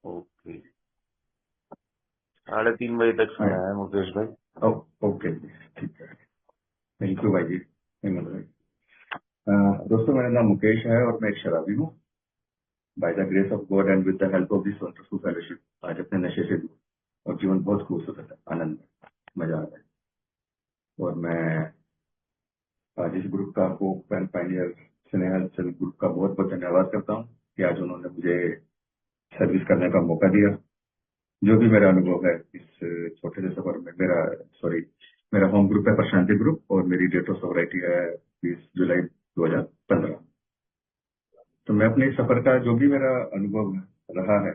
Okay. 3:30 तक हाँ। समय है मुकेश भाई। ओके जी, ठीक है। थैंक यू भाई जी, हेमंत भाई। दोस्तों, मेरा नाम मुकेश है और मैं एक शराबी हूँ। By the grace of God and with the help of this wonderful fellowship आज अपने नशे से दूर और जीवन बहुत खूबसूरत है, आनंद है, मजा आ रहा है। और मैं आज इस ग्रुप का hope and pioneer Snehal self group का बहुत बहुत धन्यवाद करता हूँ कि आज उन्होंने मुझे सर्विस करने का मौका दिया। जो भी मेरा अनुभव है इस छोटे से सफर में, मेरा होम ग्रुप है प्रशांति ग्रुप और मेरी डेट ऑफ सोबराइटी है 20 जुलाई 2015। तो मैं अपने इस सफर का जो भी मेरा अनुभव रहा है,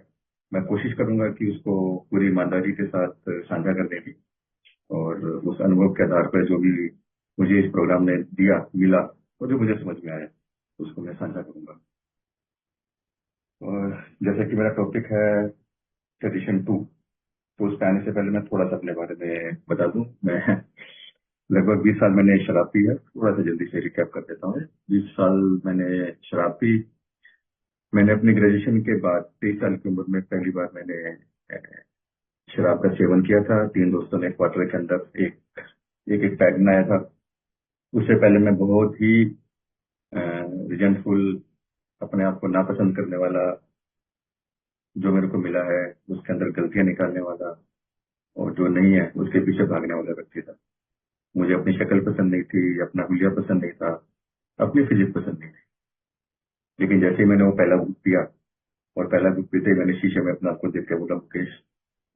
मैं कोशिश करूंगा कि उसको पूरी ईमानदारी के साथ साझा करने की, और उस अनुभव के आधार पर जो भी मुझे इस प्रोग्राम ने दिया मिला और जो मुझे समझ में आया उसको मैं साझा करूंगा। और जैसे कि मेरा टॉपिक है ट्रेडिशन 2, तो उस पे आने से पहले मैं थोड़ा सा अपने बारे में बता दूं। मैं लगभग 20 साल मैंने शराब पी है। थोड़ा सा जल्दी से रिकैप कर देता हूँ। 20 साल मैंने शराब पी। मैंने अपनी ग्रेजुएशन के बाद 23 साल की उम्र में पहली बार मैंने शराब का सेवन किया था। 3 दोस्तों ने क्वार्टर के अंदर एक एक, एक पैक बनाया था। उससे पहले मैं बहुत ही रिजेंटफुल, अपने आप को नापसंद करने वाला, जो मेरे को मिला है उसके अंदर गलतियां निकालने वाला, और जो नहीं है उसके पीछे भागने वाला व्यक्ति था। मुझे अपनी शक्ल पसंद नहीं थी, अपना हुलिया पसंद नहीं था, अपनी फिजिक पसंद नहीं थी। लेकिन जैसे ही मैंने वो पहला बुक पिया, और पहला बुक पीते ही मैंने शीशे में अपने आप को देख के बोला, Mukesh,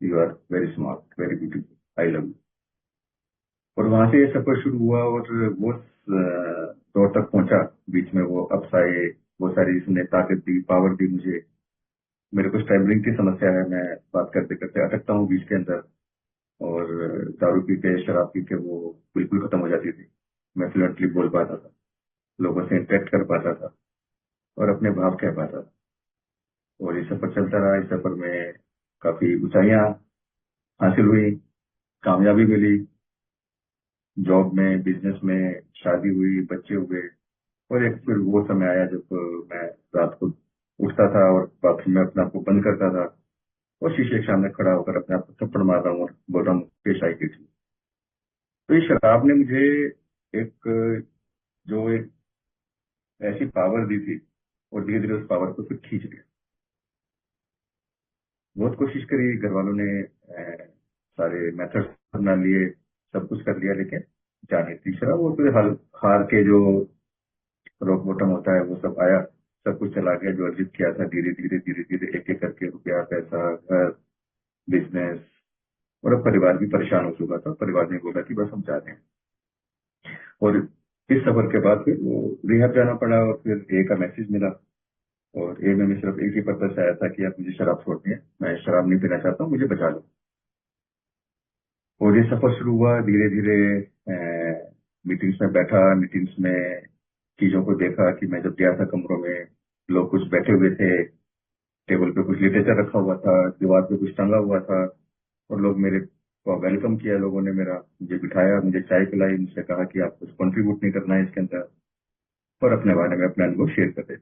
you are very smart, very beautiful, I love you. और वहां से ये सफर शुरू हुआ और वो दौर तक पहुंचा। बीच में वो अप्स आए, वो सारी इसने ताकत दी, पावर दी मुझे। मेरे को स्टैमरिंग की समस्या है, मैं बात करते करते अटकता हूँ बीच के अंदर। और दारू पी के, शराब पी के वो बिल्कुल खत्म हो जाती थी। मैं फ्लुएंटली बोल पाता था, लोगों से इंटरेक्ट कर पाता था और अपने भाव कह पाता था। और ये सफर चलता रहा। इस सफर में काफी ऊंचाइयां हासिल हुई, कामयाबी मिली, जॉब में, बिजनेस में, शादी हुई, बच्चे हुए। और एक फिर वो समय आया जब मैं रात को उठता था और बाथरूम में अपने आप को बंद करता था और शीशे के सामने खड़ा होकर अपने आप को थप्पड़ मार रहा हूँ और बोल रहा हूँ, पेश आई थी। तो ये शराब ने मुझे एक जो एक ऐसी पावर दी थी, और धीरे धीरे उस पावर को फिर खींच लिया। बहुत कोशिश करी, घर वालों ने सारे मेथड्स अपना लिए, सब कुछ कर लिया, लेकिन जाने तीसरा वो फिर हार के जो रॉक बॉटम होता है वो सब आया। सब कुछ चला गया जो अर्जित किया था। धीरे धीरे धीरे धीरे एक एक करके रुपया, पैसा, घर, बिजनेस, और अब परिवार भी परेशान हो चुका था। परिवार ने बोला कि बस हम चाहते हैं। और इस सफर के बाद फिर वो रिहैब जाना पड़ा, और फिर ए का मैसेज मिला। और ए में सिर्फ एक ही पर्पस आया था कि अब मुझे शराब छोड़नी है, मैं शराब नहीं पीना चाहता हूँ, मुझे बचा लो। और ये सफर शुरू हुआ धीरे धीरे। मीटिंग्स में बैठा, मीटिंग्स में चीजों को देखा कि मैं जब गया था कमरों में, लोग कुछ बैठे हुए थे, टेबल पे कुछ लिटरेचर रखा हुआ था, दीवार पे कुछ टंगा हुआ था, और लोग मेरे को वेलकम किया। लोगों ने मेरा मुझे बिठाया, मुझे चाय पिलाई, मुझसे कहा कि आप कुछ कंट्रीब्यूट नहीं करना है इसके अंदर, और अपने बारे में अपने अनुभव शेयर कर रहे।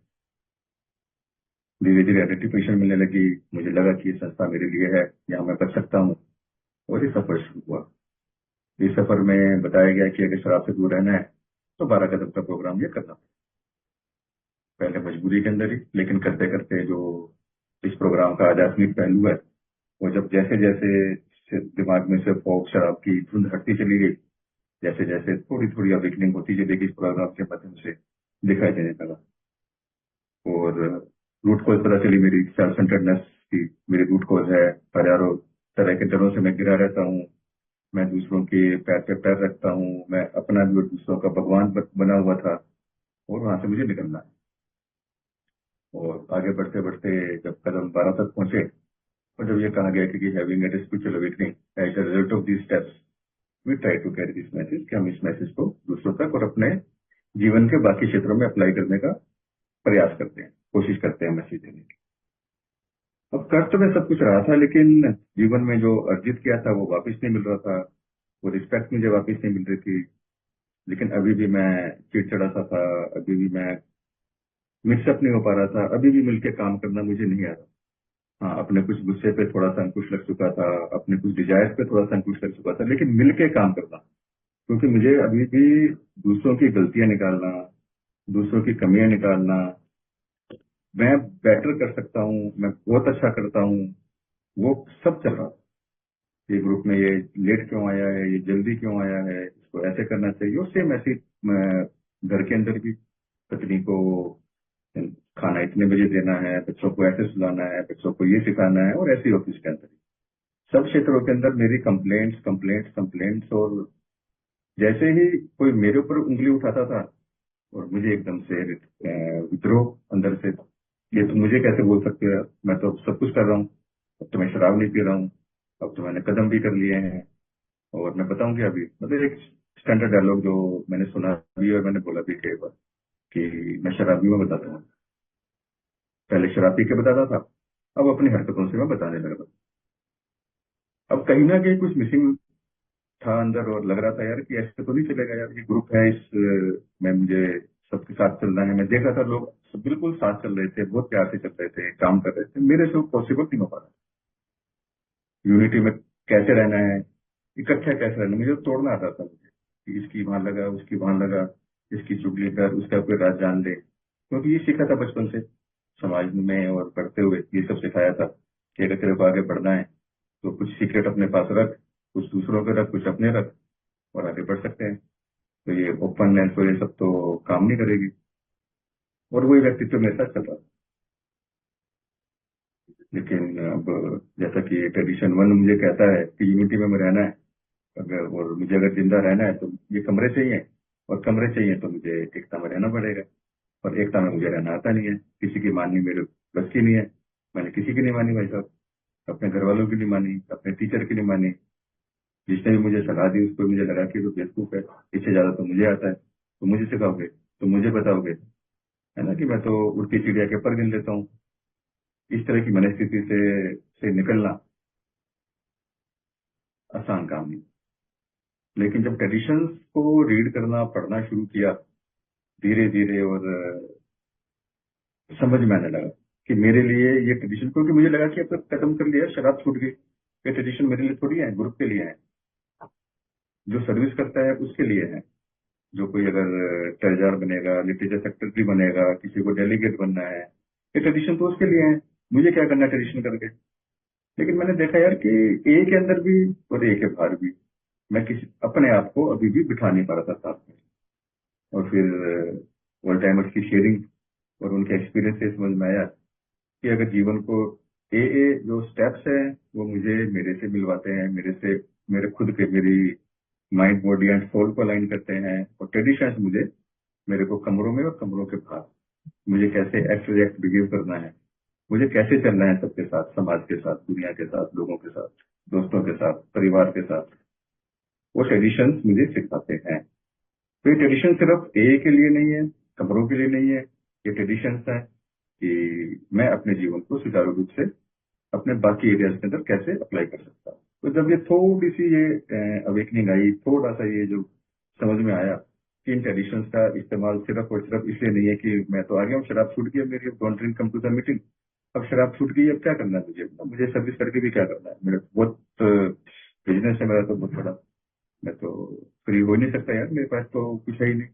धीरे धीरे आइडेंटिफिकेशन मिलने लगी। मुझे लगा कि ये संस्था मेरे लिए है, यहाँ मैं कर सकता हूँ। और ये सफर शुरू हुआ। इस सफर में बताया गया कि अगर शराब से दूर रहना है तो 12 कदम का प्रोग्राम ये करना। पहले मजबूरी के अंदर ही, लेकिन करते करते जो इस प्रोग्राम का आध्यात्मिक पहलू है, वो जब जैसे जैसे दिमाग में से फॉग, शराब की धुंध हटती चली गई, जैसे जैसे थोड़ी थोड़ी अवेकनिंग होती चली गई, इस प्रोग्राम के माध्यम से दिखाई देने लगा। और रूट कॉज पता चली मेरी सेल्फ सेंटर्डनेस की। मेरी रूट कॉज है, हजारों तरह के डरों से मैं घिरा रहता हूँ। मैं दूसरों के पैर पे पैर रखता हूँ, मैं अपना भी और दूसरों का भगवान बना हुआ था। और वहां से मुझे निकलना है। और आगे बढ़ते बढ़ते जब कदम 12 तक पहुंचे, और जब ये कहा गया कि having a spiritual awakening as a result of these steps, we try to carry this message, कि हम इस मैसेज को दूसरों तक और अपने जीवन के बाकी क्षेत्रों में अप्लाई करने का प्रयास करते हैं, कोशिश करते हैं मैसेज देने की। अब कर तो मैं सब कुछ रहा था, लेकिन जीवन में जो अर्जित किया था वो वापस नहीं मिल रहा था। वो रिस्पेक्ट मुझे वापस नहीं मिल रही थी। लेकिन अभी भी मैं चिड़चिड़ा सा था। अभी भी मैं मिक्सअप नहीं हो पा रहा था। अभी भी मिलके काम करना मुझे नहीं आ रहा। हाँ, अपने कुछ गुस्से पे थोड़ा सा अंकुश लग चुका था, अपने कुछ डिजायर पे थोड़ा सा अंकुश लग चुका था, लेकिन मिलके काम करना। क्योंकि मुझे अभी भी दूसरों की गलतियां निकालना, दूसरों की कमियां निकालना, मैं बेटर कर सकता हूँ, मैं बहुत अच्छा करता हूँ, वो सब चल रहा था। ये ग्रुप में ये लेट क्यों आया है, ये जल्दी क्यों आया है, इसको ऐसे करना चाहिए। और सेम ऐसे घर के अंदर भी पत्नी को खाना इतने बजे देना है, बच्चों को ऐसे सुलाना है, बच्चों को ये सिखाना है, और ऐसे ही ऑफिस के अंदर सब क्षेत्रों के अंदर मेरी कंप्लेंट्स कंप्लेंट्स कंप्लेंट्स। और जैसे ही कोई मेरे ऊपर उंगली उठाता था, और मुझे एकदम से विद्रोह अंदर से, ये तो मुझे कैसे बोल सकते हो, मैं तो सब कुछ कर रहा हूँ, अब तो मैं शराब नहीं पी रहा हूँ, अब तो मैंने कदम भी कर लिए हैं। और मैं बताऊंगी अभी, मतलब एक स्टैंडर्ड डायलॉग जो मैंने सुना भी और मैंने बोला भी कई बार, कि मैं शराबी में बताता हूँ, पहले शराब पी के बताता था, अब अपनी हरकतों से मैं बताने लगा। अब कहीं ना कहीं कुछ मिसिंग था अंदर, और लग रहा था यार कि ऐसे तो नहीं चलेगा यार, ये ग्रुप है, इस में मुझे सबके साथ चलना है। मैं देख रहा था लोग सब बिल्कुल साथ चल रहे थे, बहुत प्यार से चल रहे थे, काम कर रहे थे, मेरे से पॉसिबल नहीं हो पा रहा। यूनिटी में कैसे रहना है, इकट्ठा कैसे रहना, मुझे तोड़ना आता था मुझे, कि इसकी वहां लगा, उसकी वहां लगा, इसकी चुगली कर, उसका कोई राज जान ले। क्योंकि ये सीखा था बचपन से, समाज में और पढ़ते हुए ये सब सिखाया था, कि अगर तेरे को आगे बढ़ना है तो कुछ सीक्रेट अपने पास रख, कुछ दूसरों के रख, कुछ अपने रख, और आगे बढ़ सकते हैं। तो ये ओपननेस और ये सब तो काम नहीं करेगी। और वही व्यक्तित्व मेरे साथ चल रहा था। लेकिन अब जैसा कि ट्रेडिशन वन मुझे कहता है कि यूनिटी में रहना है, अगर और मुझे अगर जिंदा रहना है तो ये कमरे चाहिए, और कमरे चाहिए तो मुझे एकता में रहना पड़ेगा। और एकता में मुझे रहना आता नहीं है, किसी की माननी मेरे बस की नहीं है। मैंने किसी की नहीं मानी भाई साहब, अपने घर वालों की नहीं मानी, अपने टीचर की नहीं मानी। जिसने भी मुझे सलाह दी उसको मुझे लगा कि तो बेवकूफ है, इससे ज्यादा तो मुझे आता है, तो मुझे सिखाओगे, तो मुझे बताओगे, है ना, कि मैं तो उड़ती चिड़िया के पर गिन लेता हूँ। इस तरह की मनस्थिति से निकलना आसान काम नहीं। लेकिन जब ट्रेडिशंस को रीड करना पढ़ना शुरू किया धीरे धीरे, और समझ में आने लगा कि मेरे लिए ये ट्रेडिशन, क्योंकि मुझे लगा कि अब तक खत्म कर लिया, शराब छूट गई, ये ट्रेडिशन मेरे लिए थोड़ी है, ग्रुप के लिए है, जो सर्विस करता है उसके लिए है। जो कोई अगर ट्रेजर बनेगा, लिटरेचर सेक्रेटरी बनेगा, किसी को डेलीगेट बनना है, ये ट्रेडिशन तो उसके लिए है। मुझे क्या करना है ट्रेडिशन करके। लेकिन मैंने देखा यार कि ए के अंदर भी और ए के बाहर भी मैं किसी अपने आप को अभी भी बिठा नहीं पा रहा था साथ में। और फिर ऑल टाइमर्स की शेयरिंग और उनके एक्सपीरियंस से समझ में आया कि अगर जीवन को ए जो स्टेप्स हैं वो मुझे मेरे से मिलवाते हैं, मेरे से मेरे खुद के मेरी माइंड बॉडी एंड सोल को अलाइन करते हैं, और ट्रेडिशंस मुझे मेरे को कमरों में और कमरों के बाहर मुझे कैसे एक्ट रिएक्ट बिहेव करना है, मुझे कैसे चलना है सबके साथ, समाज के साथ, दुनिया के साथ, लोगों के साथ, दोस्तों के साथ, परिवार के साथ, वो ट्रेडिशंस मुझे सिखाते हैं। तो ये ट्रेडिशन सिर्फ ए के लिए नहीं है, कमरों के लिए नहीं है, ये ट्रेडिशंस है कि मैं अपने जीवन को सुचारू रूप से अपने बाकी एरियाज के अंदर कैसे अप्लाई कर सकता हूँ। तो जब ये थोड़ी सी ये अवेकनिंग आई, थोड़ा सा ये जो समझ में आया कि इन ट्रेडिशंस का इस्तेमाल सिर्फ और सिर्फ इसलिए नहीं है कि मैं तो आ गया हूँ, शराब छूट गई है मेरी, don't drink, come to the meeting, अब शराब छूट गई, अब क्या करना है मुझे, मुझे सर्विस करके भी क्या करना है, मेरा बहुत बिजनेस है मेरा तो बहुत बड़ा, मैं तो फ्री हो नहीं सकता यार, मेरे पास तो कुछ है ही नहीं।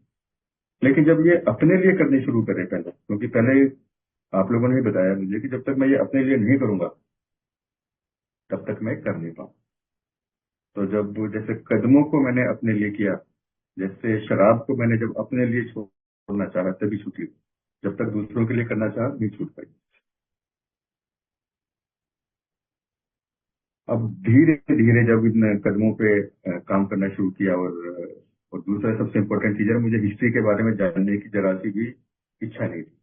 लेकिन जब ये अपने लिए करनी शुरू करें पहले, क्योंकि पहले आप लोगों ने भी बताया मुझे कि जब तक मैं ये अपने लिए नहीं करूंगा तब तक मैं कर नहीं पाऊँ। तो जब जैसे कदमों को मैंने अपने लिए किया, जैसे शराब को मैंने जब अपने लिए छोड़ना चाहा तभी छूटी, जब तक दूसरों के लिए करना चाहा नहीं छूट पाई। अब धीरे धीरे जब इन कदमों पे काम करना शुरू किया, और दूसरा सबसे इम्पोर्टेंट चीज है, मुझे हिस्ट्री के बारे में जानने की जरा सी भी इच्छा नहीं थी,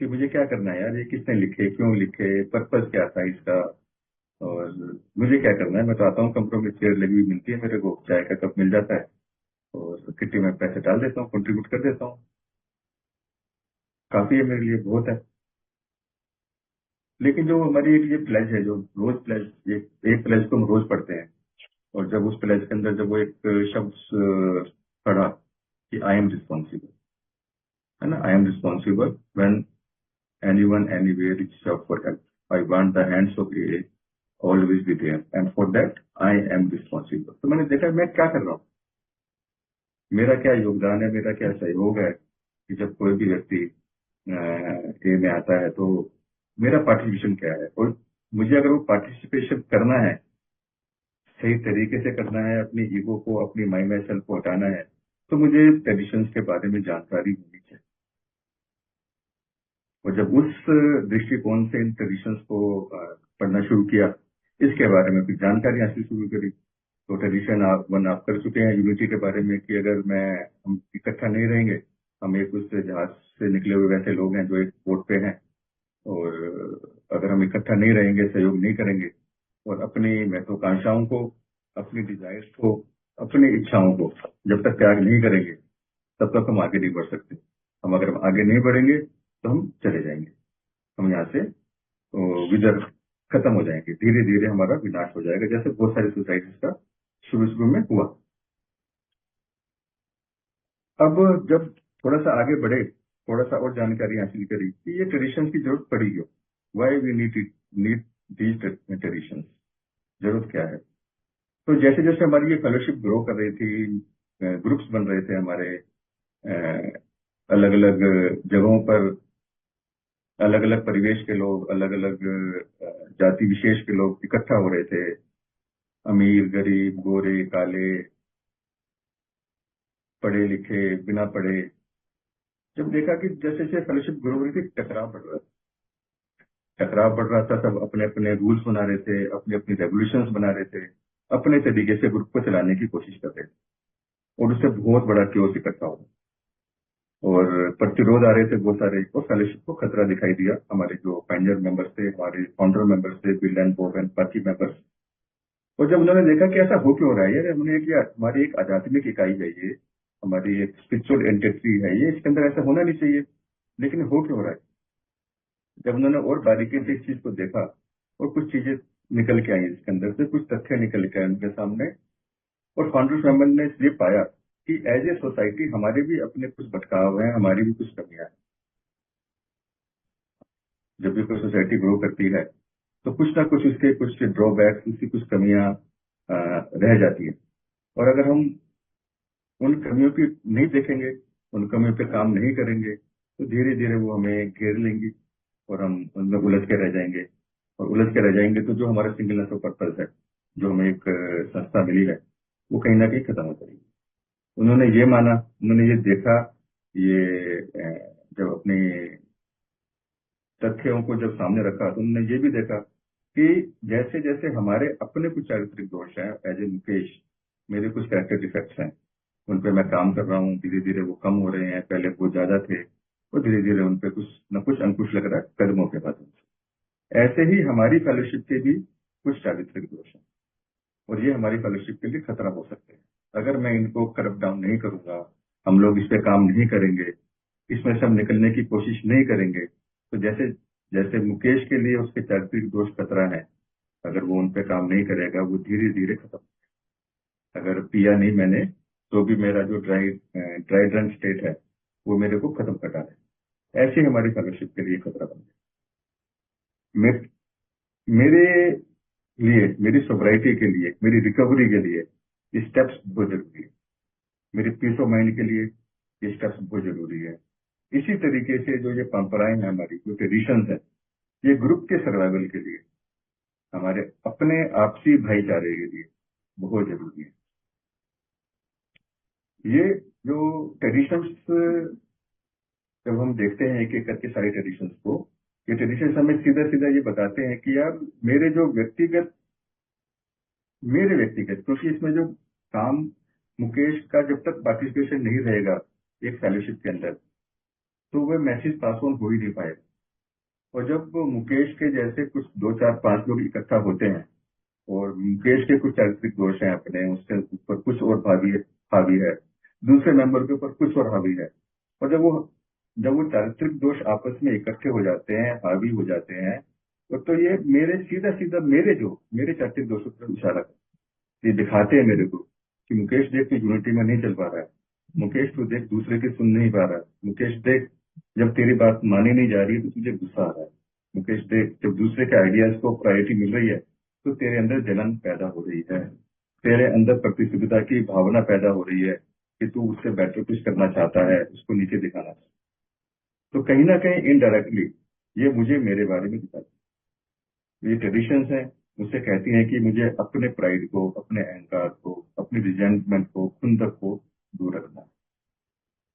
कि मुझे क्या करना है यार, ये किसने लिखे, क्यों लिखे, पर्पज क्या था इसका, और मुझे क्या करना है। मैं तो आता हूँ, कंपनी में चेयर लगी हुई मिलती है मेरे को, चाय का कप मिल जाता है, और किट्टी में पैसे डाल देता हूँ, कंट्रीब्यूट कर देता हूँ, काफी है मेरे लिए, बहुत है। लेकिन जो हमारी एक ये प्लेज है, जो रोज प्लेज, एक प्लेज को हम रोज पढ़ते हैं, और जब उस प्लेज के अंदर जब वो एक शब्द पढ़ा कि आई एम रिस्पॉन्सिबल, है ना, I am responsible when anyone anywhere reach out for help, I want the hands of a always be there and for that I am responsible. तो मैंने देखा मैं क्या कर रहा हूँ, मेरा क्या योगदान है, मेरा क्या सहयोग है कि जब कोई भी व्यक्ति ए में आता है तो मेरा पार्टिसिपेशन क्या है। और मुझे अगर वो पार्टिसिपेशन करना है, सही तरीके से करना है, अपनी ईगो को, अपनी माई माई सेल्फ को हटाना है, तो मुझे ट्रेडिशंस के बारे में जानकारी होनी चाहिए। और जब उस दृष्टिकोण से इन ट्रेडिशंस को पढ़ना शुरू किया, इसके बारे में फिर जानकारी हासिल शुरू करी। तो ट्रेडिशन आप कर चुके हैं यूनिटी के बारे में कि अगर हम इकट्ठा नहीं रहेंगे, हम एक उस जहाज से निकले हुए वैसे लोग हैं जो एक बोट पे हैं, और अगर हम इकट्ठा नहीं रहेंगे, सहयोग नहीं करेंगे और अपनी महत्वाकांक्षाओं को, अपनी डिजायर्स को, अपनी इच्छाओं को जब तक त्याग नहीं करेंगे, तब तक हम आगे नहीं बढ़ सकते। अगर हम आगे नहीं बढ़ेंगे तो हम चले जाएंगे, हम यहाँ से विदर खत्म हो जाएंगे, धीरे धीरे हमारा विनाश हो जाएगा, जैसे बहुत सारी सोसाइटीज का शुरू शुरू में हुआ। अब जब थोड़ा सा आगे बढ़े, थोड़ा सा और जानकारी हासिल करी कि ये ट्रेडिशन की जरूरत पड़ी क्यों, why we need these tradition, जरूरत क्या है। तो जैसे जैसे हमारी ये फेलोशिप ग्रो कर रही थी, ग्रुप्स बन रहे थे हमारे, अलग अलग जगहों पर अलग अलग परिवेश के लोग, अलग अलग जाति विशेष के लोग इकट्ठा हो रहे थे, अमीर गरीब गोरे काले, पढ़े लिखे बिना पढ़े। जब देखा कि जैसे जैसे फेलोशिप ग्रो हो रही थी, टकराव बढ़ रहा था, सब अपने अपने रूल्स बना रहे थे, अपने अपने रेगुलेशंस बना रहे थे, अपने तरीके से ग्रुप को चलाने की कोशिश कर रहे थे, और उससे बहुत बड़ा क्योस इकट्ठा हो और प्रतिरोध आ रहे थे बहुत सारे, और फेलोशिप को खतरा दिखाई दिया। हमारे जो पायनियर मेंबर्स थे, हमारे फाउंडर मेंबर्स थे, बिल एंड बॉब एंड बाकी मेंबर्स, और जब उन्होंने देखा कि ऐसा हो क्यों रहा है, यार हमने कि हमारी एक आध्यात्मिक इकाई है ये, हमारी एक स्पिरिचुअल एंटिटी है ये, इसके अंदर ऐसा होना नहीं चाहिए, लेकिन हो क्यों रहा है। जब उन्होंने और बारीकी से इस चीज को देखा और कुछ चीजें निकल के आई इसके अंदर से, कुछ तथ्य निकल के आए उनके सामने, और फाउंडर्स मेंबर ने ये पाया कि एज ए सोसाइटी हमारे भी अपने कुछ भटकाव हैं, हमारी भी कुछ कमियां हैं। जब भी कोई सोसाइटी ग्रो करती है तो कुछ ना कुछ उसके कुछ ड्रॉबैक्स, उसकी कुछ कमियां रह जाती है, और अगर हम उन कमियों की नहीं देखेंगे, उन कमियों पे काम नहीं करेंगे, तो धीरे धीरे वो हमें घेर लेंगी और हम उनमें उलझ के रह जाएंगे। और उलझ के रह जाएंगे तो जो हमारा सिंगलनेस ऑफ पर्पस है, जो हमें एक संस्था मिली है, वो कहीं ना कहीं खत्म हो जाएगी। उन्होंने ये माना, उन्होंने ये देखा, ये जब अपनी तथ्यों को जब सामने रखा तो उन्होंने ये भी देखा कि जैसे जैसे हमारे अपने कुछ चारित्रिक दोष हैं, एज ए मुकेश मेरे कुछ कैरेक्टर डिफेक्ट्स हैं, उन पे मैं काम कर रहा हूँ, धीरे धीरे वो कम हो रहे हैं, पहले बहुत ज्यादा थे, और धीरे धीरे उन पे कुछ न कुछ अंकुश लग रहा है कदमों के बाद। ऐसे ही हमारी फेलोशिप के भी कुछ चारित्रिक दोष हैं, और ये हमारी फेलोशिप के लिए खतरा हो सकते हैं। अगर मैं इनको करप डाउन नहीं करूंगा, हम लोग इस पे काम नहीं करेंगे, इसमें से हम निकलने की कोशिश नहीं करेंगे, तो जैसे जैसे मुकेश के लिए उसके चारित्रिक दोष खतरा है, अगर वो उन पे काम नहीं करेगा, वो धीरे धीरे खत्म। अगर पिया नहीं मैंने, तो भी मेरा जो ड्राई रन स्टेट है वो मेरे को खत्म कर डाले। ऐसे ही हमारी फेलोशिप के लिए खतरा बन गया। मेरे लिए, मेरी सोब्राइटी के लिए, मेरी रिकवरी के लिए ये स्टेप्स बहुत जरूरी है। मेरे पीस ऑफ माइंड के लिए ये स्टेप्स बहुत जरूरी है। इसी तरीके से जो ये परंपराएं हैं, हमारी जो ट्रेडिशंस है, ये ग्रुप के सर्वाइवल के लिए, हमारे अपने आपसी भाईचारे के लिए बहुत जरूरी है। ये जो ट्रेडिशंस, जब हम देखते हैं एक एक करके सारी ट्रेडिशंस को, ये ट्रेडिशंस हमें सीधा सीधा ये बताते हैं कि यार मेरे व्यक्तिगत, क्योंकि इसमें जो काम मुकेश का जब तक पार्टिसिपेशन नहीं रहेगा एक फेलोशिप के अंदर, तो वह मैसेज पास ऑन हो ही नहीं पाएगा। और जब मुकेश के जैसे कुछ 2 4 5 लोग इकट्ठा होते हैं, और मुकेश के कुछ चारित्रिक दोष हैं अपने, उसके ऊपर कुछ और हावी है, दूसरे मेंबर के ऊपर कुछ और हावी है, और जब वो चारित्रिक दोष आपस में इकट्ठे हो जाते हैं, हावी हो जाते हैं, तो ये मेरे सीधा सीधा मेरे चारित्रिक दोषों पर इशारा करते हैं। ये दिखाते हैं मेरे को कि मुकेश देख के यूनिटी में नहीं चल पा रहा है, मुकेश तू देख दूसरे की सुन नहीं पा रहा है, मुकेश देख जब तेरी बात मानी नहीं जा रही है तो तुझे गुस्सा आ रहा है, मुकेश देख, जब दूसरे के आइडियाज को प्रायोरिटी मिल रही है तो तेरे अंदर जलन पैदा हो रही है, तेरे अंदर प्रतिस्पर्धा की भावना पैदा हो रही है कि तू उससे बेटर कुछ करना चाहता है, उसको नीचे दिखाना चाहता है। तो कहीं ना कहीं इनडायरेक्टली ये मुझे मेरे बारे में दिखाती है। ये ट्रेडिशंस है, मुझसे कहती हैं कि मुझे अपने प्राइड को, अपने अहंकार को, अपनी रिजेंटमेंट को, खुंदक को दूर रखना है,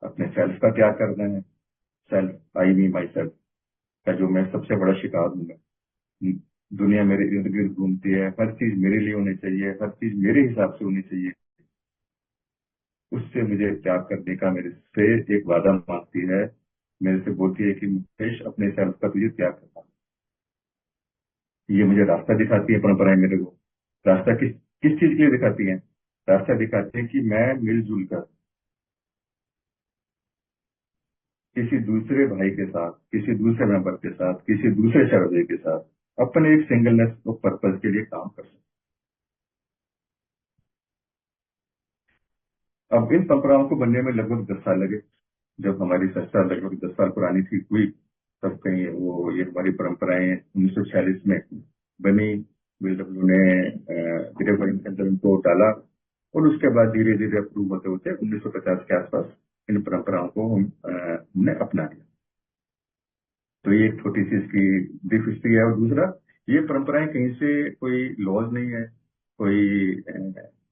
अपने सेल्फ का त्याग करना है। Self, I me my self का जो मैं सबसे बड़ा शिकार हूं मैं, दुनिया मेरे इर्द गिर्द घूमती है, हर चीज मेरे लिए होनी चाहिए, हर चीज मेरे हिसाब से होनी चाहिए, उससे मुझे त्याग करने का मेरे से एक वादा मांगती है, मेरे से बोलती है कि मुकेश अपने सेल्फ का तुझे त्याग करना है। ये मुझे रास्ता दिखाती है परंपराएं मेरे को। रास्ता किस किस चीज के लिए दिखाती है? रास्ता दिखाती है कि मैं मिलजुल कर किसी दूसरे भाई के साथ, किसी दूसरे मेंबर के साथ, किसी दूसरे सर्वे के साथ अपने एक सिंगलनेस और पर्पज के लिए काम कर सकते। अब इन परंपराओं को बनने में लगभग 10 साल लगे। जब हमारी संस्था लगभग 10 साल पुरानी थी हुई, तब कहीं वो ये हमारी परंपराएं 1946 में बनी। बीएलडब्ल्यू ने गृह के अंदर उनको डाला और उसके बाद धीरे धीरे अप्रूव होते होते 1950 के आसपास इन परंपराओं को हमने अपना लिया। तो ये एक छोटी सी इसकी ब्रीफ हिस्ट्री है। और दूसरा, ये परंपराएं कहीं से कोई लॉज नहीं है, कोई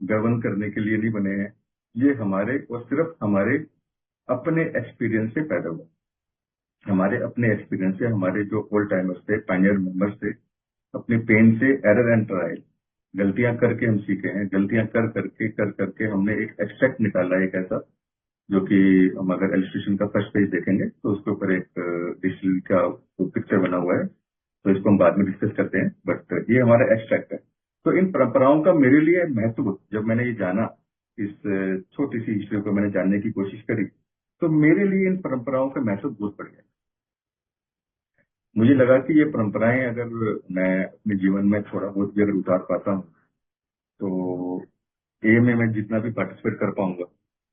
गवर्न करने के लिए नहीं बने हैं। ये हमारे और सिर्फ हमारे अपने एक्सपीरियंस से पैदा हुआ। हमारे अपने एक्सपीरियंस से, हमारे जो ओल्ड टाइमर्स थे, पायनियर मेंबर्स थे, अपने पेन से, एरर एंड ट्रायल, गलतियां करके हम सीखे हैं। गलतियां कर करके हमने एक एक्सट्रैक्ट निकाला, एक ऐसा जो कि हम अगर इलस्ट्रेशन का फर्स्ट पेज देखेंगे तो उसके ऊपर एक डिजिटल का पिक्चर बना हुआ है, तो इसको हम बाद में डिस्कस करते हैं, बट ये हमारा एक्सट्रैक्ट है। तो इन परंपराओं का मेरे लिए महत्व, जब मैंने ये जाना, इस छोटी सी हिस्ट्री को मैंने जानने की कोशिश करी, तो मेरे लिए इन परंपराओं का महत्व बहुत बढ़ गया। मुझे लगा कि ये परंपराएं अगर मैं अपने जीवन में थोड़ा बहुत भी अगर उतार पाता हूँ तो ए में मैं जितना भी पार्टिसिपेट कर पाऊंगा,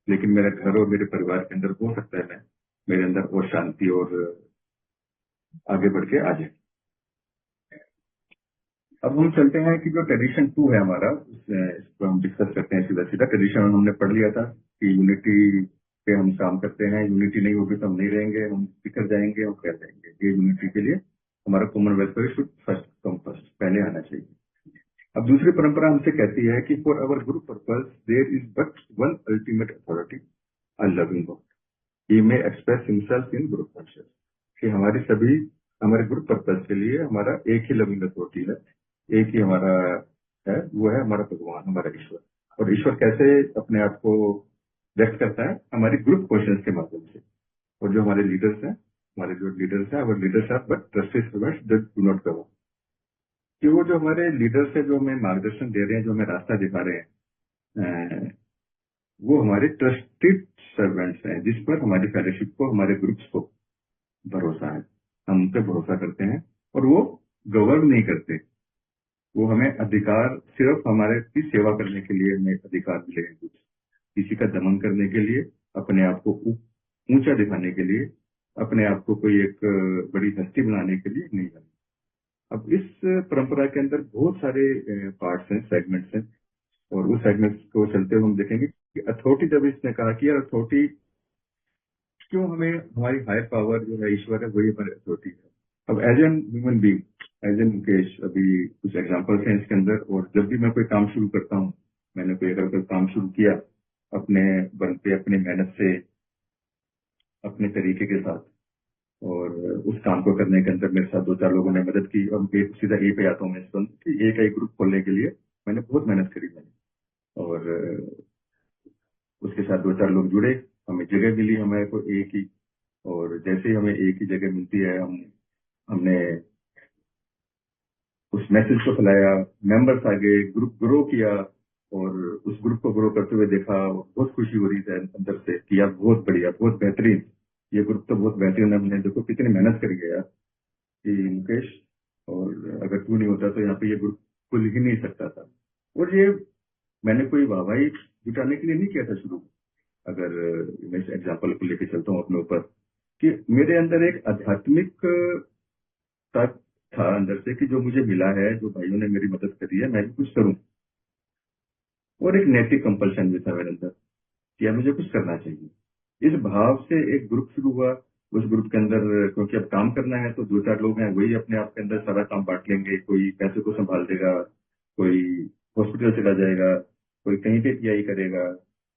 लेकिन मेरे घर और मेरे परिवार के अंदर हो सकता है मैं मेरे अंदर और शांति और आगे बढ़ के आ जाए। अब हम चलते हैं कि जो ट्रेडिशन 2 है हमारा, इसको हम डिस्कस करते हैं सीधा सीधा। ट्रेडिशन हमने पढ़ लिया था कि यूनिटी पे हम काम करते हैं, यूनिटी नहीं होगी तो हम नहीं रहेंगे, हम बिखर जाएंगे, हम फैल जाएंगे। ये यूनिटी के लिए हमारा common welfare should first come first, पहले आना चाहिए। अब दूसरी परंपरा हमसे कहती है कि for our group purpose there is but one ultimate authority, a loving God, he may express himself in group conscious. कि हमारे ग्रुप पर्पज के लिए हमारा एक ही लविंग अथॉरिटी है, एक ही हमारा है, वो है हमारा भगवान, हमारा ईश्वर। और ईश्वर कैसे अपने आप को व्यक्त करता है? हमारी ग्रुप कॉन्शियस के माध्यम से। और जो हमारे लीडर्स हैं, हमारे leaders are but trusted servants that do not govern. कि वो जो हमारे लीडर्स है, जो हमें मार्गदर्शन दे रहे हैं, जो हमें रास्ता दिखा रहे हैं, वो हमारे ट्रस्टेड सर्वेंट्स हैं, जिस पर हमारी फेलोशिप को, हमारे ग्रुप्स को भरोसा है। हम उन पर भरोसा करते हैं और वो गवर्न नहीं करते। वो हमें अधिकार, सिर्फ हमारे की सेवा करने के लिए हमें अधिकार मिले हैं कुछ, किसी का दमन करने के लिए, अपने आप को ऊंचा दिखाने के लिए, अपने आप को कोई एक बड़ी हस्ती बनाने के लिए नहीं बने। अब इस परंपरा के अंदर बहुत सारे पार्ट्स हैं, सेगमेंट्स हैं, और उस सेगमेंट्स को चलते हुए हम देखेंगे कि अथॉरिटी, जब इसने कहा कि यार अथॉरिटी क्यों, हमें हमारी हायर पावर जो है ईश्वर है, वही हमारी अथॉरिटी है। अब as an human being, as an Mukesh, अभी कुछ एग्जांपल्स हैं इसके अंदर। और जब भी मैं कोई काम शुरू करता हूँ, मैंने कोई अगर कोई काम शुरू किया अपने बल पे, अपनी मेहनत से, अपने तरीके के साथ, और उस काम को करने के अंदर मेरे साथ 2-4 लोगों ने मदद की, और सीधा ए पे आता हूँ मैं इस वक्त कि ए का एक ग्रुप खोलने के लिए मैंने बहुत मेहनत करी मैंने, और उसके साथ 2-4 लोग जुड़े, हमें जगह मिली हमारे को ए की। और जैसे ही हमें एक ही जगह मिलती है, हमने उस मैसेज को फैलाया, मेंबर्स आ गए, ग्रुप ग्रो किया, और उस ग्रुप को ग्रो करते हुए देखा, बहुत खुशी हो रही है अंदर से कि यार बहुत बढ़िया, बहुत बेहतरीन, ये ग्रुप तो बहुत बेहतरीन है। हमने देखो कितनी मेहनत करी है यार कि मुकेश, और अगर तू नहीं होता तो यहाँ पे ये ग्रुप खुल ही नहीं सकता था। और ये मैंने कोई वाहवाही जुटाने के लिए नहीं किया था शुरू। अगर मैं इस एग्जाम्पल को लेकर चलता हूँ अपने ऊपर, कि मेरे अंदर एक आध्यात्मिक था अंदर से कि जो मुझे मिला है, जो भाइयों ने मेरी मदद करी है, मैं भी कुछ करूं। और एक नैतिक कंपल्शन भी था मेरे अंदर कि यार मुझे कुछ करना चाहिए। इस भाव से एक ग्रुप शुरू हुआ। उस ग्रुप के अंदर, क्योंकि अब काम करना है, तो दो चार लोग हैं, वही अपने आप के अंदर सारा काम बांट लेंगे। कोई पैसे को संभाल देगा, कोई हॉस्पिटल चला जाएगा, कोई कहीं पे पीआई करेगा,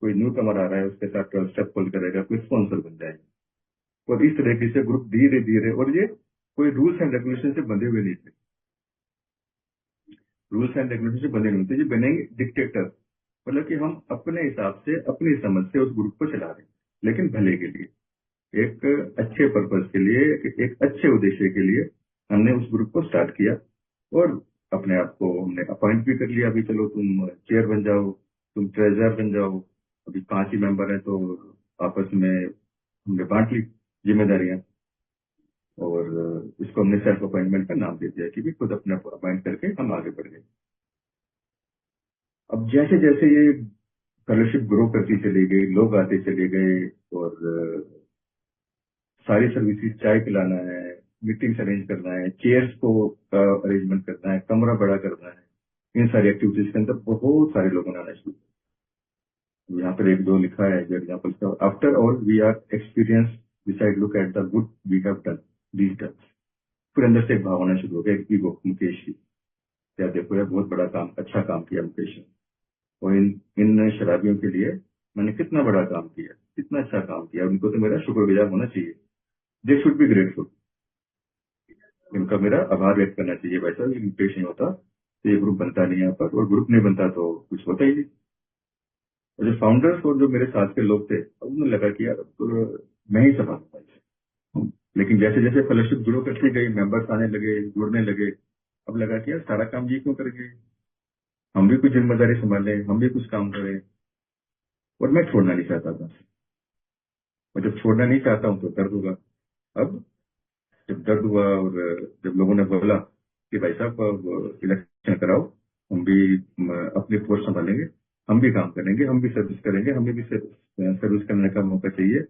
कोई न्यू कमर आ रहा है उसके साथ 12 स्टेप कॉल करेगा, कोई स्पॉन्सर बन जाएगा। और इस तरीके से ग्रुप धीरे धीरे, और ये कोई रूल्स एंड रेगुलेशन से बंधे हुए नहीं थे। रूल्स एंड रेगुलेशन से बंधे नहीं थे, ये बनेंगे डिक्टेटर। मतलब कि हम अपने हिसाब से, अपनी समझ से उस ग्रुप को चला रहे हैं, लेकिन भले के लिए, एक अच्छे पर्पज के लिए, एक अच्छे उद्देश्य के लिए हमने उस ग्रुप को स्टार्ट किया। और अपने आप को हमने अपॉइंट भी कर लिया, अभी चलो तुम चेयर बन जाओ, तुम ट्रेजर बन जाओ। अभी 5 ही मेंबर हैं, तो आपस में हमने बांट ली जिम्मेदारियां। और इसको हमने सेल्फ अपॉइंटमेंट का नाम दे दिया कि भी खुद अपने आप अपॉइंट करके हम आगे बढ़ गए। अब जैसे जैसे ये फेलोशिप ग्रो करती चली गई, लोग आते चले गए, और सारी सर्विसेज, चाय पिलाना है, मीटिंग्स अरेंज करना है, चेयर्स को अरेंजमेंट करना है, कमरा बड़ा करना है, इन सारी एक्टिविटीज के अंदर बहुत सारे लोगों ने आना शुरू किया। यहाँ पर एक दो लिखा है जो example, after all we are experience decide look at the good we have done these done. फिर अंदर से एक भावना शुरू हो गया, एक ईगो, मुकेश की, क्या देखो यार बहुत बड़ा काम, अच्छा काम किया मुकेश ने। और इन इन शराबियों के लिए मैंने कितना बड़ा काम किया, कितना अच्छा काम किया, उनको तो मेरा शुक्रगुजार होना चाहिए। They should be grateful. इनका मेरा आभार व्यक्त करना चाहिए। भाई साहब, ये मुकेश नहीं होता तो ये ग्रुप बनता नहीं यहाँ पर, और ग्रुप नहीं बनता तो कुछ होता ही नहीं। और जो फाउंडर्स और जो मेरे साथ के लोग थे, अब उन्हें लगा कि यार अब तो मैं ही संभालूंगा इसे। लेकिन जैसे जैसे फेलोशिप ग्रो करती गई, मेंबर्स आने लगे, जुड़ने लगे, अब लगा कि यार सारा काम ये क्यों करेंगे, हम भी कुछ जिम्मेदारी संभालें, हम भी कुछ काम करें। और मैं छोड़ना नहीं चाहता था। और जब छोड़ना नहीं चाहता हूँ तो दर्द होगा। अब जब दर्द हुआ, और जब लोगों ने बोला कि भाई साहब अब इलेक्शन कराओ, हम भी अपनी पोस्ट संभालेंगे, हम भी काम करेंगे, हम भी सर्विस करेंगे, हमें भी सर्विस करने का मौका चाहिए।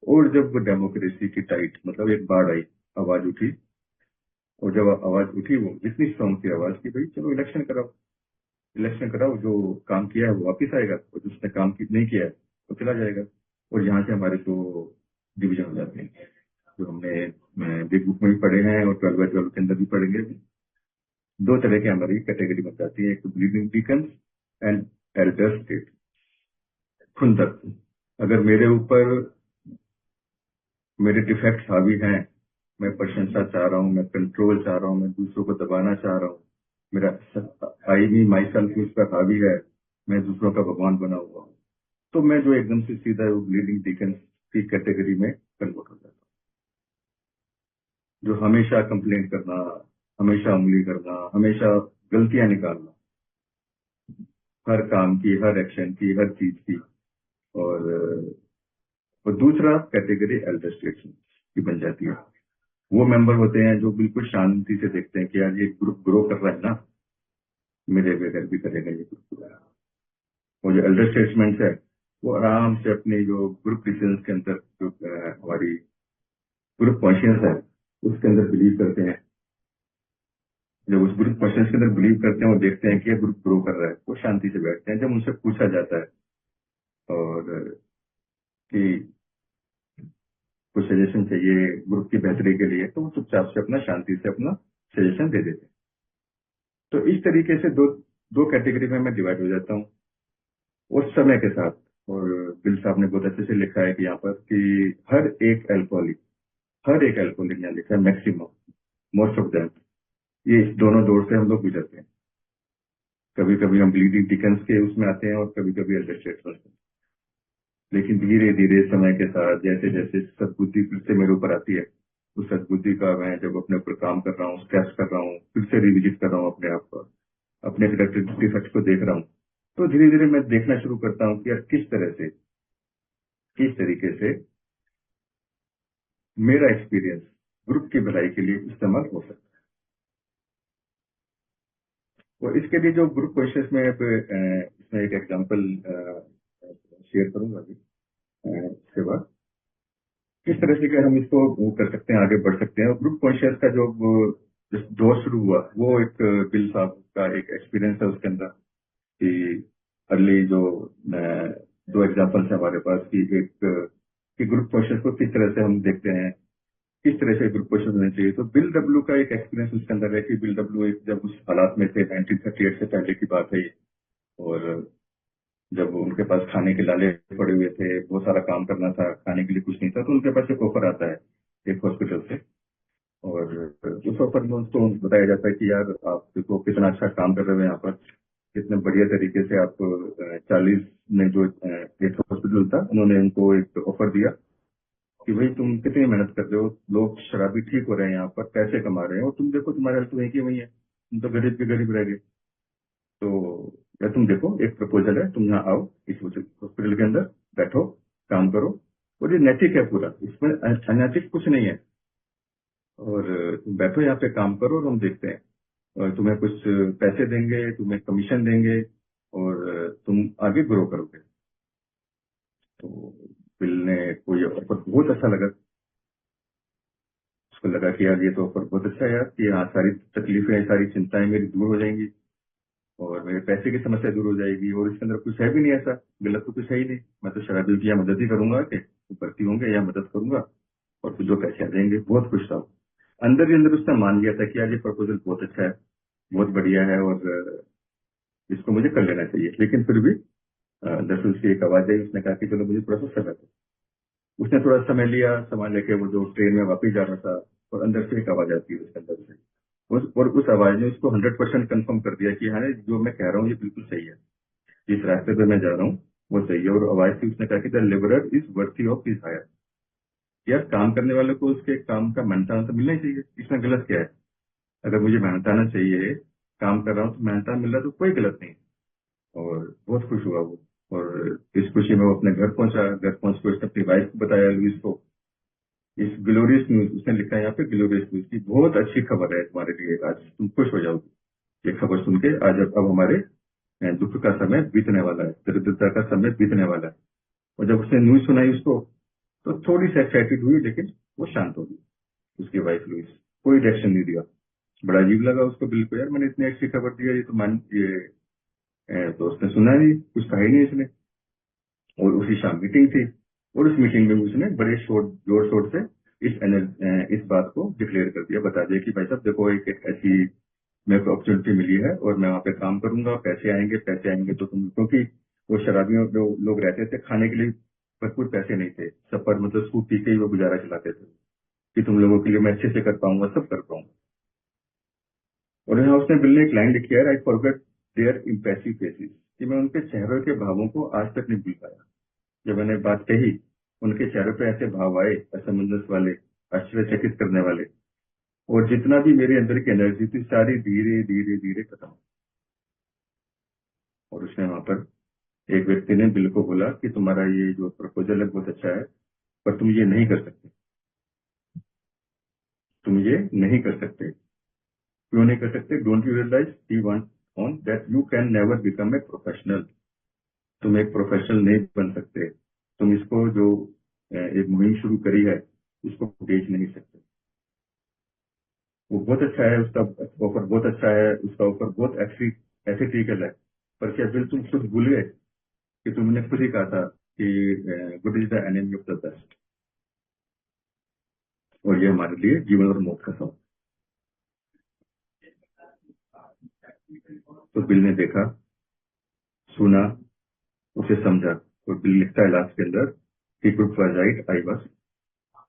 और जब डेमोक्रेसी की टाइट, मतलब एक बाढ़ आई, आवाज उठी। और जब आवाज उठी, वो इतनी स्ट्रांग थी आवाज की, भाई चलो इलेक्शन कराओ, इलेक्शन कराओ, जो काम किया है वो वापिस आएगा, और जिसने काम नहीं किया है वो चला जाएगा। और यहाँ से हमारे दो डिवीजन हो जाते हैं, जो हमने बिग बुक में भी पढ़े हैं और 12/12 के अंदर भी पढ़ेंगे। दो तरह की हमारी कैटेगरी बन जाती है, एक bleeding deacons and elder state, खुंदक। अगर मेरे ऊपर मेरे डिफेक्ट्स हावी हैं, मैं प्रशंसा चाह रहा हूँ, मैं कंट्रोल चाह रहा हूँ, मैं दूसरों को दबाना चाह रहा हूँ, मेरा आई मी माई सेल्फ उस पर हावी है, मैं दूसरों का भगवान बना हुआ हूँ, तो मैं जो एकदम से सीधा वो ब्लीडिंग डीकन्स की कैटेगरी में कन्वर्ट हो जाता हूँ। जो हमेशा कंप्लेंट करना, हमेशा उंगली करना, हमेशा गलतियां निकालना, हर काम की, हर एक्शन की, हर चीज की। और दूसरा कैटेगरी एल्डर स्टेट्समैन की बन जाती है। वो मेंबर होते हैं जो बिल्कुल शांति से देखते हैं कि यार ये ग्रुप ग्रो कर रहा है ना, मेरे बगैर भी करेगा ये ग्रुप। और जो एल्डर स्टेट्समैन है, वो आराम से अपने जो ग्रुप डिसीजन के अंदर, जो हमारी ग्रुप कॉन्शियस है, उसके अंदर बिलीव करते हैं। जब उस ग्रुप कॉन्शियस के अंदर बिलीव करते हैं और देखते हैं कि ये ग्रुप ग्रो कर रहा है, वो शांति से बैठते हैं। जब उनसे पूछा जाता है और कि कुछ सजेशन चाहिए ग्रुप की बेहतरी के लिए, तो वो चुपचाप से अपना, शांति से अपना सजेशन दे देते हैं। तो इस तरीके से दो दो कैटेगरी में मैं डिवाइड हो जाता हूँ उस समय के साथ। और बिल साहब ने बहुत अच्छे से लिखा है कि यहाँ पर कि हर एक एल्कोहलिक यहाँ लिखा है, मैक्सिमम, मोस्ट ऑफ देम, ये इस दोनों दौर से हम लोग गुजरते हैं। कभी कभी हम ब्लीडिंग डिकन्स के उसमें आते हैं, और कभी कभी एल्डर स्टेट्समैन में। लेकिन धीरे धीरे समय के साथ, जैसे जैसे सद्बुद्धि फिर से मेरे ऊपर आती है, उस सद्बुद्धि का मैं जब अपने ऊपर काम कर रहा हूँ, स्ट्रेस कर रहा हूँ, फिर से रिविजिट कर रहा हूँ अपने आप पर, अपने डिफेक्ट को देख रहा हूँ, तो धीरे धीरे मैं देखना शुरू करता हूँ कि यार किस तरह से, किस तरीके से मेरा एक्सपीरियंस ग्रुप की भलाई के लिए इस्तेमाल हो सकता है। और इसके लिए जो ग्रुप क्वेश्चंस में इसमें एक एग्जांपल शेयर करूंगा अभी, इसके बाद किस तरह से कि हम इसको वो कर सकते हैं, आगे बढ़ सकते हैं। और ग्रुप कॉन्शियस का जो जिस दौर शुरू हुआ वो एक बिल साहब का एक एक्सपीरियंस है उसके अंदर कि अर्ली जो दो एग्जांपल्स है हमारे पास कि एक कि ग्रुप क्वेश्चन को किस तरह से हम देखते हैं, किस तरह से ग्रुप क्वेश्चन होने चाहिए। तो बिल डब्ल्यू का एक एक्सपीरियंस उसके अंदर है कि बिल डब्ल्यू एक जब उस हालात में थे 1938 से पहले की बात है ये, और जब उनके पास खाने के लाले पड़े हुए थे, बहुत सारा काम करना था, खाने के लिए कुछ नहीं था, तो उनके पास एक ऑफर आता है एक हॉस्पिटल से, और उस ऑफर में उसको बताया जाता है कि यार आप देखो कितना अच्छा काम कर रहे हो यहाँ पर, कितने बढ़िया तरीके से आप 40 में जो एक हॉस्पिटल था उन्होंने उनको एक ऑफर दिया कि भाई तुम कितनी मेहनत कर रहे हो, लोग शराबी ठीक हो रहे हैं यहाँ पर, पैसे कमा रहे हैं, और तुम देखो तुम्हारे हाल तो वही की वही है, तुम तो गरीब के गरीब रह गए। तो या तुम देखो एक प्रपोजल है, तुम यहाँ आओ इस हॉस्पिटल के अंदर, बैठो, काम करो, और ये नैतिक है पूरा, इसमें अनैतिक कुछ नहीं है, और तुम बैठो यहाँ पे काम करो और हम देखते हैं, और तुम्हें कुछ पैसे देंगे, तुम्हें कमीशन देंगे, और तुम आगे ग्रो करोगे। तो बिल ने को ये ऑफर बहुत अच्छा लगा, उसको लगा कि यार ये तो ऑफर बहुत अच्छा है यार, कि हाँ सारी तकलीफें सारी चिंताएं मेरी दूर हो जाएंगी और मेरे पैसे की समस्या दूर हो जाएगी, और इसके अंदर कुछ है भी नहीं ऐसा, गलत तो कुछ है ही नहीं, मैं तो शराबियों की या मदद ही करूंगा कि वो भर्ती होंगे या मदद करूंगा और फिर जो पैसे आ जाएंगे। बहुत खुश था वो। अंदर ही अंदर उसने मान लिया था कि यार ये प्रपोजल बहुत अच्छा है, बहुत बढ़िया है, और इसको मुझे कर लेना चाहिए। लेकिन फिर भी अंदर से उसकी एक आवाज आई, उसने कहा कि चलो मुझे थोड़ा सा समय दो। उसने थोड़ा समय लिया, समय लेके वो जो ट्रेन में वापिस जा रहा था, और अंदर से एक आवाज आती है उसके अंदर से, और उस आवाज ने उसको 100% कंफर्म कर दिया कि हाँ जो मैं कह रहा हूँ ये बिल्कुल सही है, जिस रास्ते पे मैं जा रहा हूँ वो सही है। और आवाज थी, उसने कहा कि the labourer is worthy of his hire, यार काम करने वाले को उसके काम का मेहनताना तो मिलना ही चाहिए, इसमें गलत क्या है? अगर मुझे मेहनताना चाहिए, काम कर रहा हूँ तो मेहनताना मिल रहा है तो कोई गलत नहीं। और बहुत खुश हुआ वो, और इस खुशी में वो अपने घर पहुंचा, घर पहुंच के उसने अपनी वाइफ को बताया, लुइस को, इस ग्लोरियस न्यूज, उसने लिखा है यहाँ पे ग्लोरियस न्यूज की बहुत अच्छी खबर है तुम्हारे लिए, आज तुम खुश हो जाओगे ये खबर सुन के, आज अब हमारे दुख का समय बीतने वाला है, दरिद्रता का समय बीतने वाला है। और जब उसने न्यूज सुनाई उसको, तो थोड़ी सी एक्साइटेड हुई, लेकिन वो शांत हो गई, उसकी वाइफ लुइस, कोई रिएक्शन नहीं दिया। बड़ा अजीब लगा उसको, बिल्कुल यार मैंने इतनी अच्छी खबर दी है, ये तो मान ये तो उसने सुना नहीं, कुछ कहा ही नहीं इसने। और उसी शाम मीटिंग थी, और उस मीटिंग में उसने बड़े जोर शोर से इस बात को डिक्लेयर कर दिया, बता दिया कि भाई साहब देखो एक ऐसी मेरे को अपॉर्चुनिटी मिली है, और मैं वहाँ पे काम करूंगा, पैसे आएंगे तो तुम, क्योंकि वो शराबियों जो लोग रहते थे, खाने के लिए भरपूर पैसे नहीं थे, सफर मतलब सूप पी के ही वो गुजारा चलाते थे, कि तुम लोगों के लिए मैं अच्छे से कर पाऊंगा, सब कर पाऊंगा। और यहाँ उसने बिल ने एक लाइन लिखी है, I forget their impressive faces, कि मैं उनके चेहरों के भावों को आज तक नहीं भूल पाया। जब मैंने बात कही, उनके चेहरों पे ऐसे भाव आए, असमंजस वाले, आश्चर्यचकित करने वाले, और जितना भी मेरे अंदर की एनर्जी थी सारी धीरे धीरे धीरे खत्म। और उसने वहां पर एक व्यक्ति ने बिल को बोला कि तुम्हारा ये जो प्रपोजल है बहुत अच्छा है, पर तुम ये नहीं कर सकते, तुम ये नहीं कर सकते। क्यों नहीं कर सकते? Don't you realise he want on that you can never become a professional, तुम एक प्रोफेशनल नहीं बन सकते, तुम इसको जो एक मुहिम शुरू करी है इसको बेच नहीं सकते। वो बहुत अच्छा है, उसका ऑफर बहुत अच्छा है, उसका ऑफर बहुत एथिकल है, पर क्या बिल तुम खुद भूल गए कि तुमने खुद ही कहा था कि good is the enemy of the best, और ये हमारे लिए जीवन और मौत का सवाल। तो बिल ने देखा, सुना, उसे समझा, और बिल लिखता है लास्ट के अंदर कि group was right, I was.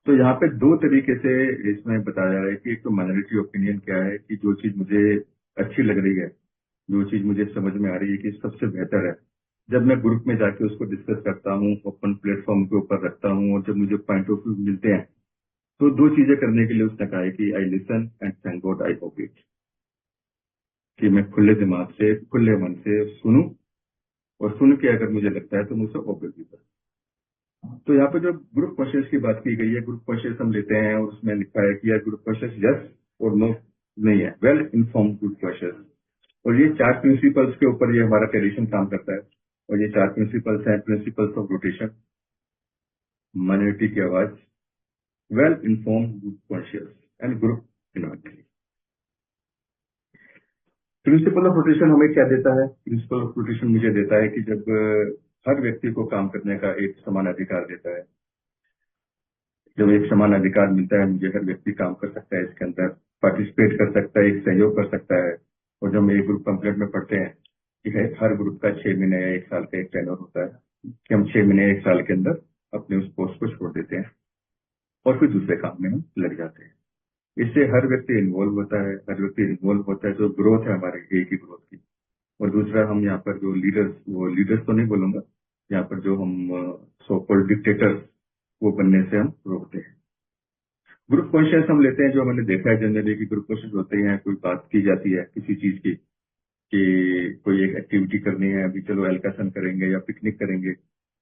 तो यहाँ पे दो तरीके से इसमें बताया जा रहा है कि एक तो माइनॉरिटी ओपिनियन क्या है, कि जो चीज मुझे अच्छी लग रही है, जो चीज मुझे समझ में आ रही है कि सबसे बेहतर है, जब मैं ग्रुप में जाके उसको डिस्कस करता हूँ, ओपन प्लेटफॉर्म के ऊपर रखता हूँ, और जब मुझे पॉइंट ऑफ व्यू मिलते हैं, तो दो चीजें करने के लिए उसने कहा है कि I listen and thank God I obey, कि मैं खुले दिमाग से, खुले मन से सुनूं, और सुन के अगर मुझे लगता है तो मुझसे ओबे भी करूं। तो यहाँ पे जो ग्रुप कॉन्शियस की बात की गई है, ग्रुप कॉन्शियस हम लेते हैं और उसमें लिखा है कि यार ग्रुप कॉन्शियस यस और नो नहीं है, वेल इन्फॉर्म ग्रुप कॉन्शियस। और ये चार प्रिंसिपल्स के ऊपर ये हमारा ट्रेडिशन काम करता है, और ये चार प्रिंसिपल्स हैं, प्रिंसिपल्स ऑफ रोटेशन, माइनॉरिटी की आवाज, well inform group conscious, and group inventory. Principle of rotation हमें क्या देता है? प्रिंसिपल ऑफ रोटेशन मुझे देता है कि जब हर व्यक्ति को काम करने का एक समान अधिकार देता है, जब एक समान अधिकार मिलता है मुझे, हर व्यक्ति काम कर सकता है, इसके अंदर पार्टिसिपेट कर सकता है, एक सहयोग कर सकता है। और जब हम एक ग्रुप पम्पलेट में पढ़ते हैं कि हर ग्रुप का 6 महीने या 1 साल का एक टेन्योर होता है, कि हम 6 महीने 1 साल के अंदर अपने उस पोस्ट को छोड़ देते हैं और फिर दूसरे काम में हम लग जाते हैं। इससे हर व्यक्ति इन्वॉल्व होता है, हर व्यक्ति इन्वॉल्व होता है, जो ग्रोथ है हमारे एक ही ग्रोथ की। और दूसरा, हम यहाँ पर जो लीडर्स, वो लीडर्स तो नहीं बोलूंगा, यहाँ पर जो हम सो कॉल्ड डिक्टेटर्स, वो बनने से हम रोकते हैं। ग्रुप कॉन्शियस हम लेते हैं, जो मैंने देखा है जनरली कि ग्रुप कॉन्शियस होते हैं, कोई बात की जाती है किसी चीज की, कि कोई एक एक्टिविटी करनी है, अभी चलो एल्कासन करेंगे या पिकनिक करेंगे,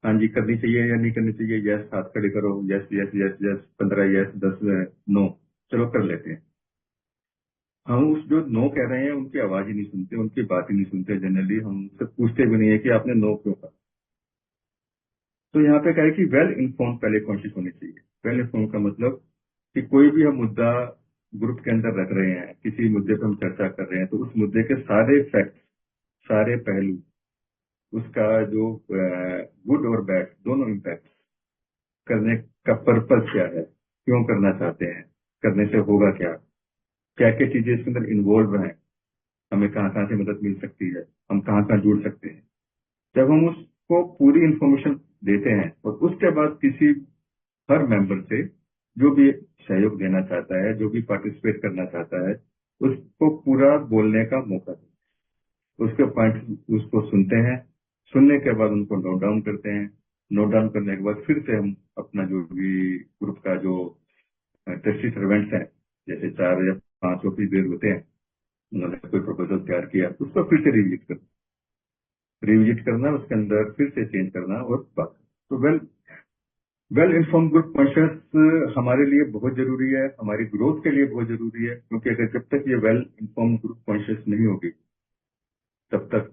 हाँ जी करनी चाहिए या नहीं करनी चाहिए, यस हाथ खड़े करो, yes yes yes yes, 15 yes, 10 no, चलो कर लेते हैं। हम उस जो नो कह रहे हैं उनकी आवाज ही नहीं सुनते, उनकी बात ही नहीं सुनते, जनरली हम उनसे पूछते भी नहीं है कि आपने नो क्यों कहा। तो यहाँ पे क्या है कि वेल इन्फॉर्म पहले कॉन्शियस होनी चाहिए। वेल इन्फॉर्म का मतलब कि कोई भी हम मुद्दा ग्रुप के अंदर रख रहे हैं, किसी मुद्दे पर हम चर्चा कर रहे हैं, तो उस मुद्दे के सारे फैक्ट्स, सारे पहलू, उसका जो गुड और बैड दोनों इम्पैक्ट, करने का पर्पज क्या है, क्यों करना चाहते हैं, करने से होगा क्या, क्या क्या चीजें इसके अंदर इन्वॉल्व हैं, हमें कहाँ कहाँ से मदद मिल सकती है, हम कहाँ कहाँ जुड़ सकते हैं। जब हम उसको पूरी इंफॉर्मेशन देते हैं और उसके बाद किसी हर मेंबर से जो भी सहयोग देना चाहता है, जो भी पार्टिसिपेट करना चाहता है, उसको पूरा बोलने का मौका दें, उसके पॉइंट उसको सुनते हैं, सुनने के बाद उनको नोट डाउन करते हैं, नोट डाउन करने के बाद फिर से हम अपना जो भी ग्रुप का जो ट्रस्टी सर्वेंट्स हैं, जैसे 4 या 5 ऑफिसर होते हैं, उन्होंने कोई प्रपोजल तैयार किया, उसको फिर से रिविजिट करना, उसके अंदर फिर से चेंज करना और बात। तो वेल इन्फॉर्म ग्रुप कॉन्शियस हमारे लिए बहुत जरूरी है, हमारी ग्रोथ के लिए बहुत जरूरी है, क्योंकि अगर जब तक ये वेल इन्फॉर्म ग्रुप कॉन्शियस नहीं होगी, तब तक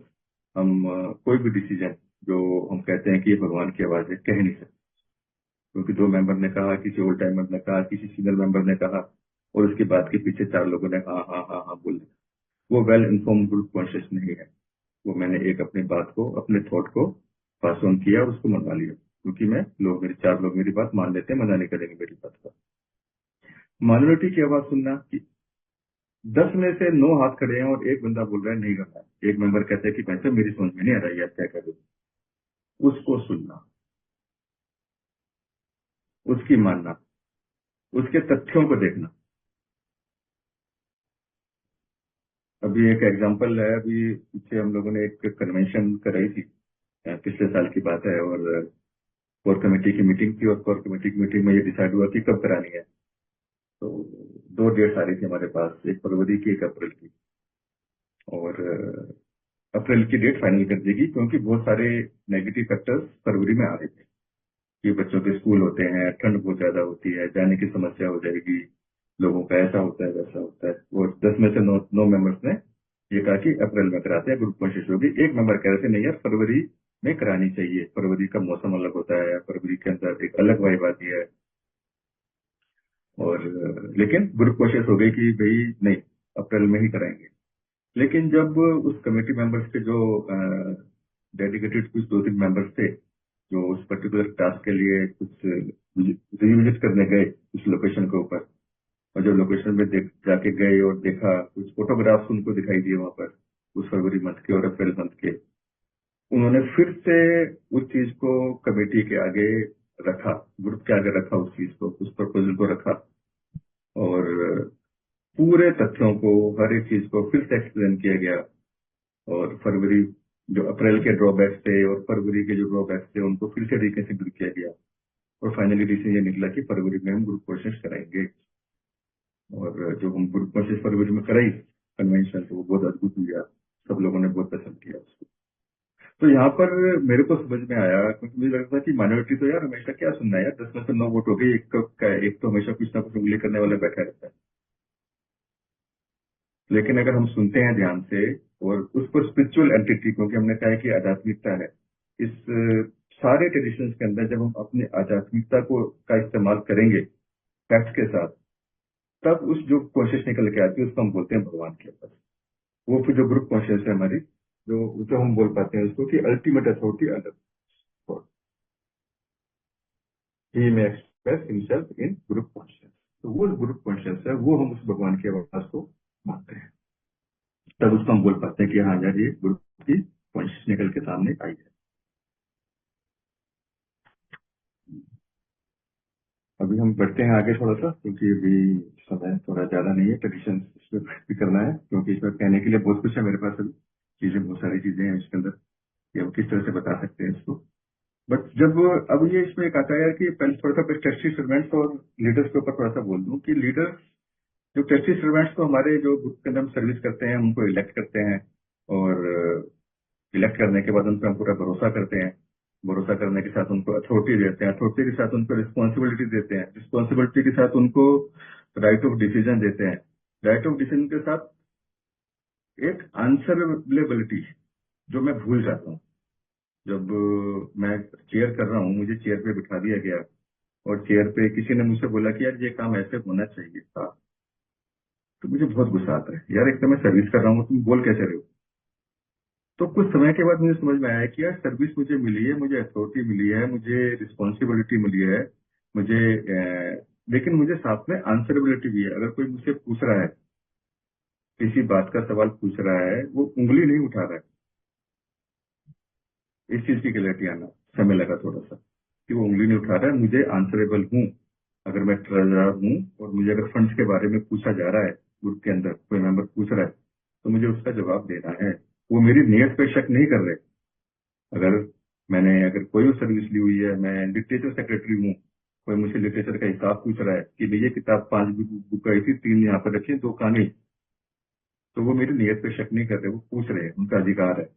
हम कोई भी डिसीजन जो हम कहते हैं कि ये भगवान की आवाज है, कह नहीं सकते। क्योंकि 2 मेंबर ने कहा, किसी ओल्ड टाइमर ने कहा, किसी सीनियर मेंबर ने कहा, और उसकी बात के पीछे 4 लोगों ने हाँ हाँ हाँ हाँ बोल दिया, वो वेल इन्फॉर्म ग्रुप कॉन्शियस नहीं है। वो मैंने एक अपनी बात को, अपने थॉट को पास ऑन किया, उसको मनवा लिया, क्योंकि मैं लोग मेरे 4 लोग मेरी बात मान लेते हैं, मना नहीं करेंगे मेरी बात का। माइनॉरिटी की आवाज सुनना कि 10 में से 9 हाथ खड़े हैं और एक बंदा बोल रहा है नहीं करना है, एक मेंबर कहता है कि वैसे मेरी समझ में नहीं आ रहा है यार क्या करूं, उसको सुनना, उसकी मानना, उसके तथ्यों को देखना। अभी एक एग्जांपल है, अभी पीछे हम लोगों ने एक कन्वेंशन कराई थी, पिछले साल की बात है, और कोर कमेटी की मीटिंग थी, और कोर कमेटी की मीटिंग में ये डिसाइड हुआ कि कब करानी है। तो 2 डेट्स आ रही थी हमारे पास, एक फरवरी की, एक अप्रैल की। और अप्रैल की डेट फाइनल कर देगी, क्योंकि बहुत सारे नेगेटिव फैक्टर्स फरवरी में आ रहे थे, कि बच्चों के स्कूल होते हैं, ठंड बहुत ज्यादा होती है, जाने की समस्या हो जाएगी, लोगों का ऐसा होता है वैसा होता है। वो 10 में से 9 मेंबर्स ने ये कहा कि अप्रैल में कराते हैं, ग्रुप कोशिश होगी। एक मेंबर कह रहे थे नहीं यार फरवरी में करानी चाहिए, फरवरी का मौसम अलग होता है, फरवरी के अंदर एक अलग वाइब आती है। और लेकिन ग्रुप कोशिश हो गई कि भाई नहीं, अप्रैल में ही कराएंगे। लेकिन जब उस कमेटी मेंबर्स के जो डेडिकेटेड कुछ 2-3 मेंबर्स थे, जो उस पर्टिकुलर टास्क के लिए कुछ रिविजिट करने गए उस लोकेशन के ऊपर, और जब लोकेशन में जाके गए और देखा, कुछ फोटोग्राफ्स उनको दिखाई दिए वहां पर, उस फरवरी मंथ के और अप्रैल मंथ के, उन्होंने फिर से उस चीज को कमेटी के आगे रखा, ग्रुप के आगे रखा, उस चीज को, उस प्रपोजल को रखा, और पूरे तथ्यों को, हर एक चीज को फिर से एक्सप्लेन किया गया। और फरवरी, जो अप्रैल के ड्रॉबैक्स थे और फरवरी के जो ड्रॉबैक्स थे, उनको फिर से रिकन्सिडर किया गया, और फाइनली डिसीजन निकला कि फरवरी में हम ग्रुप कोशिश कराएंगे। और जो हम ग्रुप कोशिश फरवरी में कराई कन्वेंशन, तो वो बहुत अद्भुत हुआ, सब लोगों ने बहुत पसंद किया उसको। तो यहाँ पर मेरे को समझ में आया, क्योंकि मुझे लगता था कि माइनॉरिटी तो यार हमेशा क्या सुनना है यार, 10 में से 9 वोट हो गई, एक तो हमेशा कुछ ना कुछ उंगली करने वाला बैठा रहता है। लेकिन अगर हम सुनते हैं ध्यान से, और उसको स्पिरिचुअल एंटिटी, क्योंकि हमने कहा है कि आध्यात्मिकता है, इस सारे ट्रेडिशंस के अंदर जब हम अपनी आध्यात्मिकता को का इस्तेमाल करेंगे फैक्ट के साथ, तब उस जो कोशिश निकल के आती है उसको हम बोलते हैं भगवान के पास। वो फिर जो ग्रुप कॉन्शियस है हमारी, जो जो हम बोल पाते हैं उसको कि अल्टीमेट अथॉरिटी अंडर गॉड, ही में express himself in group conscious. तो वो ग्रुप कॉन्शियस है, वो हम उस भगवान की आवाज को मानते हैं, तब उसको हम बोल पाते हैं कि हाँ यार ये ग्रुप की कॉन्शियस निकल के सामने आई है। अभी हम बढ़ते हैं आगे थोड़ा सा, क्योंकि अभी समय थोड़ा ज्यादा नहीं है, ट्रेडिशन इसमें भी करना है, क्योंकि इसमें कहने के लिए बहुत कुछ है मेरे पास, अभी चीजें, बहुत सारी चीजें हैं इसके अंदर कि हम किस तरह से बता सकते हैं इसको। बट जब अब ये इसमें एक आता है कि पहले थोड़ा सा टेस्टी सर्वेंट्स और लीडर्स के ऊपर थोड़ा सा बोल दूं कि लीडर्स, जो टेस्टी सर्वेंट्स तो हमारे जो ग्रुप के अंदर हम सर्विस करते हैं, उनको इलेक्ट करते हैं, और इलेक्ट करने के बाद उन पर हम पूरा भरोसा करते हैं। भरोसा करने के साथ उनको अथॉरिटी देते हैं, अथॉरिटी के साथ उनको रिस्पॉन्सिबिलिटी देते हैं, रिस्पॉन्सिबिलिटी के साथ उनको राइट ऑफ डिसीजन देते हैं, राइट ऑफ डिसीजन के साथ एक आंसरेबिलिटी जो मैं भूल जाता हूँ। जब मैं चेयर कर रहा हूँ, मुझे चेयर पे बिठा दिया गया और चेयर पे किसी ने मुझसे बोला कि यार ये काम ऐसे होना चाहिए था, तो मुझे बहुत गुस्सा आता है, यार एक तो मैं सर्विस कर रहा हूँ, तुम बोल कैसे रहे हो। तो कुछ समय के बाद मुझे समझ में आया कि यार सर्विस मुझे मिली है, मुझे अथॉरिटी मिली है, मुझे रिस्पॉन्सिबिलिटी मिली है, मुझे लेकिन मुझे साथ में आंसरेबिलिटी भी है। अगर कोई मुझसे पूछ रहा है, किसी बात का सवाल पूछ रहा है, वो उंगली नहीं उठा रहा है, इस चीज की क्लैरिटी आना समय लगा थोड़ा सा, कि वो उंगली नहीं उठा रहा है, मुझे आंसरेबल हूँ। अगर मैं ट्रेजरर हूँ और मुझे अगर फंड्स के बारे में पूछा जा रहा है, ग्रुप के अंदर कोई मेंबर पूछ रहा है, तो मुझे उसका जवाब देना है। वो मेरी नियत पे शक नहीं कर रहे। अगर अगर कोई सर्विस ली हुई है, मैं लिटरेचर सेक्रेटरी हूँ, कोई मुझसे लिटरेचर का हिसाब पूछ रहा है कि भैया किताब 5 बुक आई थी, 3 यहाँ पर रखी, 2 कहानी, तो वो मेरी नियत पे शक नहीं कर रहे, वो पूछ रहे हैं, उनका अधिकार है,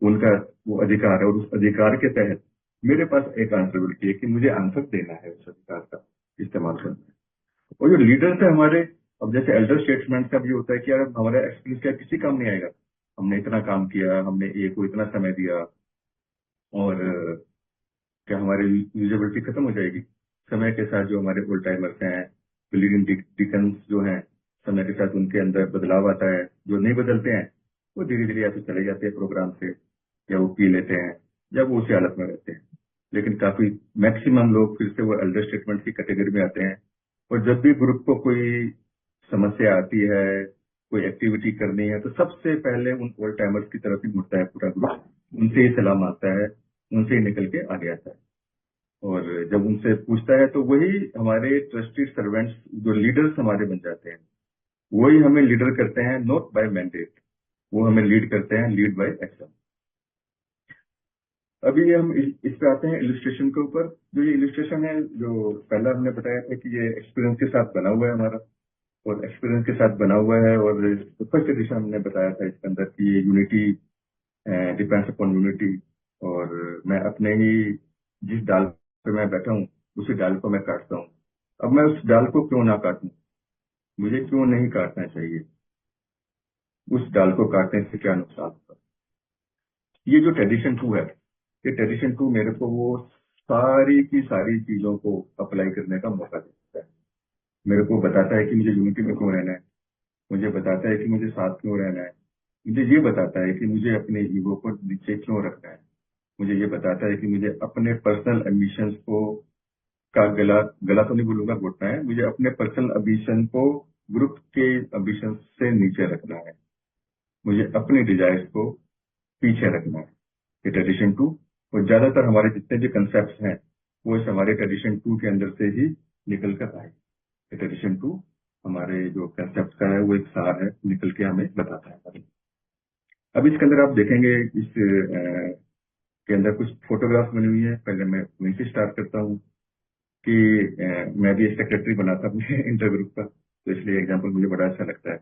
उनका वो अधिकार है, और उस अधिकार के तहत मेरे पास एक आंसरेबिलिटी है कि मुझे आंसर देना है, उस अधिकार का इस्तेमाल करना है। और जो लीडर्स है हमारे, अब जैसे एल्डर स्टेट्समेंट का भी होता है कि यार हमारा एक्सपीरियंस क्या किसी काम नहीं आएगा, हमने इतना काम किया, हमने ए को इतना समय दिया, और क्या हमारी यूजेबिलिटी खत्म हो जाएगी। समय के साथ जो हमारे ओल्ड टाइमर्स हैं, बिलियन डिकन्स जो हैं, समय के साथ उनके अंदर बदलाव आता है। जो नहीं बदलते हैं वो धीरे धीरे या तो चले जाते हैं प्रोग्राम से, या वो पी लेते हैं, या वो उसी हालत में रहते हैं। लेकिन काफी मैक्सिमम लोग फिर से वो एल्डर स्टेटमेंट की कैटेगरी में आते हैं। और जब भी ग्रुप को कोई समस्या आती है, कोई एक्टिविटी करनी है, तो सबसे पहले उन ओल्ड टाइमर्स की तरफ ही मुड़ता है पूरा ग्रुप, उनसे ही सलाह मांगता है, उनसे ही निकल के आगे आता है। और जब उनसे पूछता है तो वही हमारे ट्रस्टेड सर्वेंट्स, जो लीडर्स हमारे बन जाते हैं, वही हमें लीडर करते हैं, नॉट बाय मैंडेट, वो हमें लीड करते हैं, लीड बाय एक्शन। अभी हम इस पे आते हैं इलिस्ट्रेशन के ऊपर। जो ये इलिस्ट्रेशन है, जो पहला हमने बताया था कि ये एक्सपीरियंस के साथ बना हुआ है हमारा, और एक्सपीरियंस के साथ बना हुआ है, और फर्स्ट एडिशन हमने बताया था इसके अंदर कि ये यूनिटी डिपेंड्स अपॉन यूनिटी। और मैं अपने ही जिस डाल पे मैं बैठा हूँ, उसी डाल को मैं काटता हूँ। अब मैं उस डाल को क्यों ना काटूं, मुझे क्यों नहीं काटना चाहिए, उस डाल को काटने से क्या नुकसान होगा। ये जो ट्रेडिशन 2 है, ये ट्रेडिशन 2 मेरे को वो सारी की सारी चीजों को अप्लाई करने का मौका देता है। मेरे को बताता है कि मुझे यूनिटी में क्यों रहना है, मुझे बताता है कि मुझे साथ क्यों रहना है, मुझे ये बताता है कि मुझे अपने ईगो को नीचे क्यों रखना है, मुझे ये बताता है कि मुझे अपने पर्सनल एम्बिशंस को का गला गला तो नहीं बोलूंगा, घोटना है, मुझे अपने पर्सनल एम्बिशन को ग्रुप के एम्बिशन से नीचे रखना है, मुझे अपने डिजायर्स को पीछे रखना है। ये ट्रेडिशन 2, और ज्यादातर हमारे जितने भी कंसेप्ट हैं वो इस हमारे ट्रेडिशन 2 के अंदर से ही निकल कर आए। ये ट्रेडिशन 2 हमारे जो कंसेप्ट का है वो एक सार है, निकल के हमें बताता है। अब इसके अंदर आप देखेंगे, इस के अंदर कुछ फोटोग्राफ बनी हुई है। पहले मैं वहीं से स्टार्ट करता हूँ कि मैं भी एक सेक्रेटरी बना था अपने इंटर ग्रुप का, तो इसलिए एग्जाम्पल मुझे बड़ा अच्छा लगता है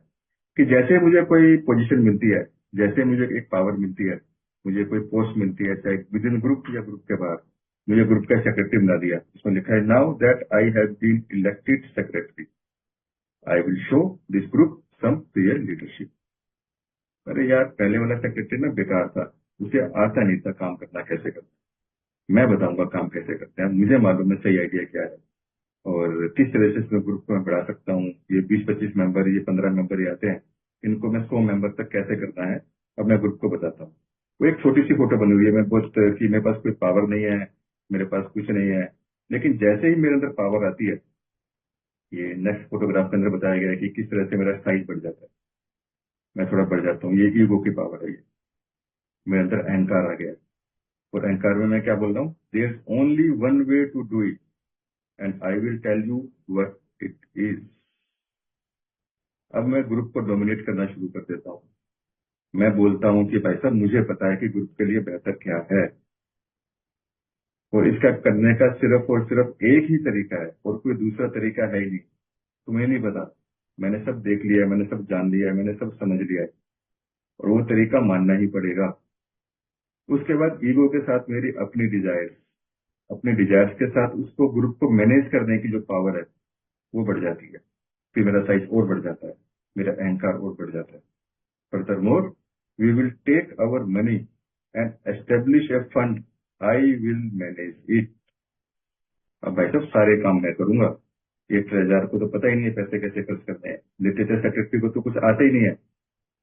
कि जैसे मुझे कोई पोजीशन मिलती है, जैसे मुझे एक पावर मिलती है, मुझे कोई पोस्ट मिलती है, चाहे विद इन ग्रुप या ग्रुप के बाहर, मुझे ग्रुप का सेक्रेटरी बना दिया। इसमें लिखा है, now that I have been elected secretary, I will show this group some real leadership. अरे यार, पहले वाला सेक्रेटरी ना बेकार था, उसे आता नहीं था काम करना कैसे करना, मैं बताऊंगा काम कैसे करते हैं, मुझे मालूम है सही आइडिया क्या है, और किस तरह से इसमें ग्रुप को मैं बढ़ा सकता हूँ। ये 20-25 मेंबर, ये 15 मेंबर ये आते हैं, इनको मैं 100 मेंबर तक कैसे करना है, अब मैं ग्रुप को बताता हूँ। वो एक छोटी सी फोटो बनी हुई है, मैं बहुत कि मेरे पास कोई पावर नहीं है, मेरे पास कुछ नहीं है, लेकिन जैसे ही मेरे अंदर पावर आती है, ये नेक्स्ट फोटोग्राफ के अंदर बताया गया है कि किस तरह से मेरा साइज बढ़ जाता है, मैं थोड़ा बढ़ जाता हूँ, ये ईगो की पावर है, ये मेरे अंदर अहंकार आ गया है। और अहंकार में मैं क्या बोल रहा हूँ, there is only one way to do it and I will tell you what it is. अब मैं ग्रुप को डोमिनेट करना शुरू कर देता हूँ। मैं बोलता हूँ कि भाई साहब मुझे पता है कि ग्रुप के लिए बेहतर क्या है, और इसका करने का सिर्फ और सिर्फ एक ही तरीका है, और कोई दूसरा तरीका है ही नहीं। तुम्हें नहीं पता, मैंने सब देख लिया है, मैंने सब जान लिया है, मैंने सब समझ लिया है, और वो तरीका मानना ही पड़ेगा। उसके बाद ईगो के साथ मेरी अपनी डिजायर्स, अपने डिजायर्स के साथ उसको ग्रुप को मैनेज करने की जो पावर है वो बढ़ जाती है। फिर मेरा साइज और बढ़ जाता है, मेरा अहंकार और बढ़ जाता है। Furthermore we will take our money and establish a fund, I will manage it. अब भाई साहब सारे काम मैं करूंगा, ये ट्रेजर को तो पता ही नहीं है पैसे कैसे खर्च करने हैं, लिटरेचर सेक्रेटरी को तो कुछ आता ही नहीं है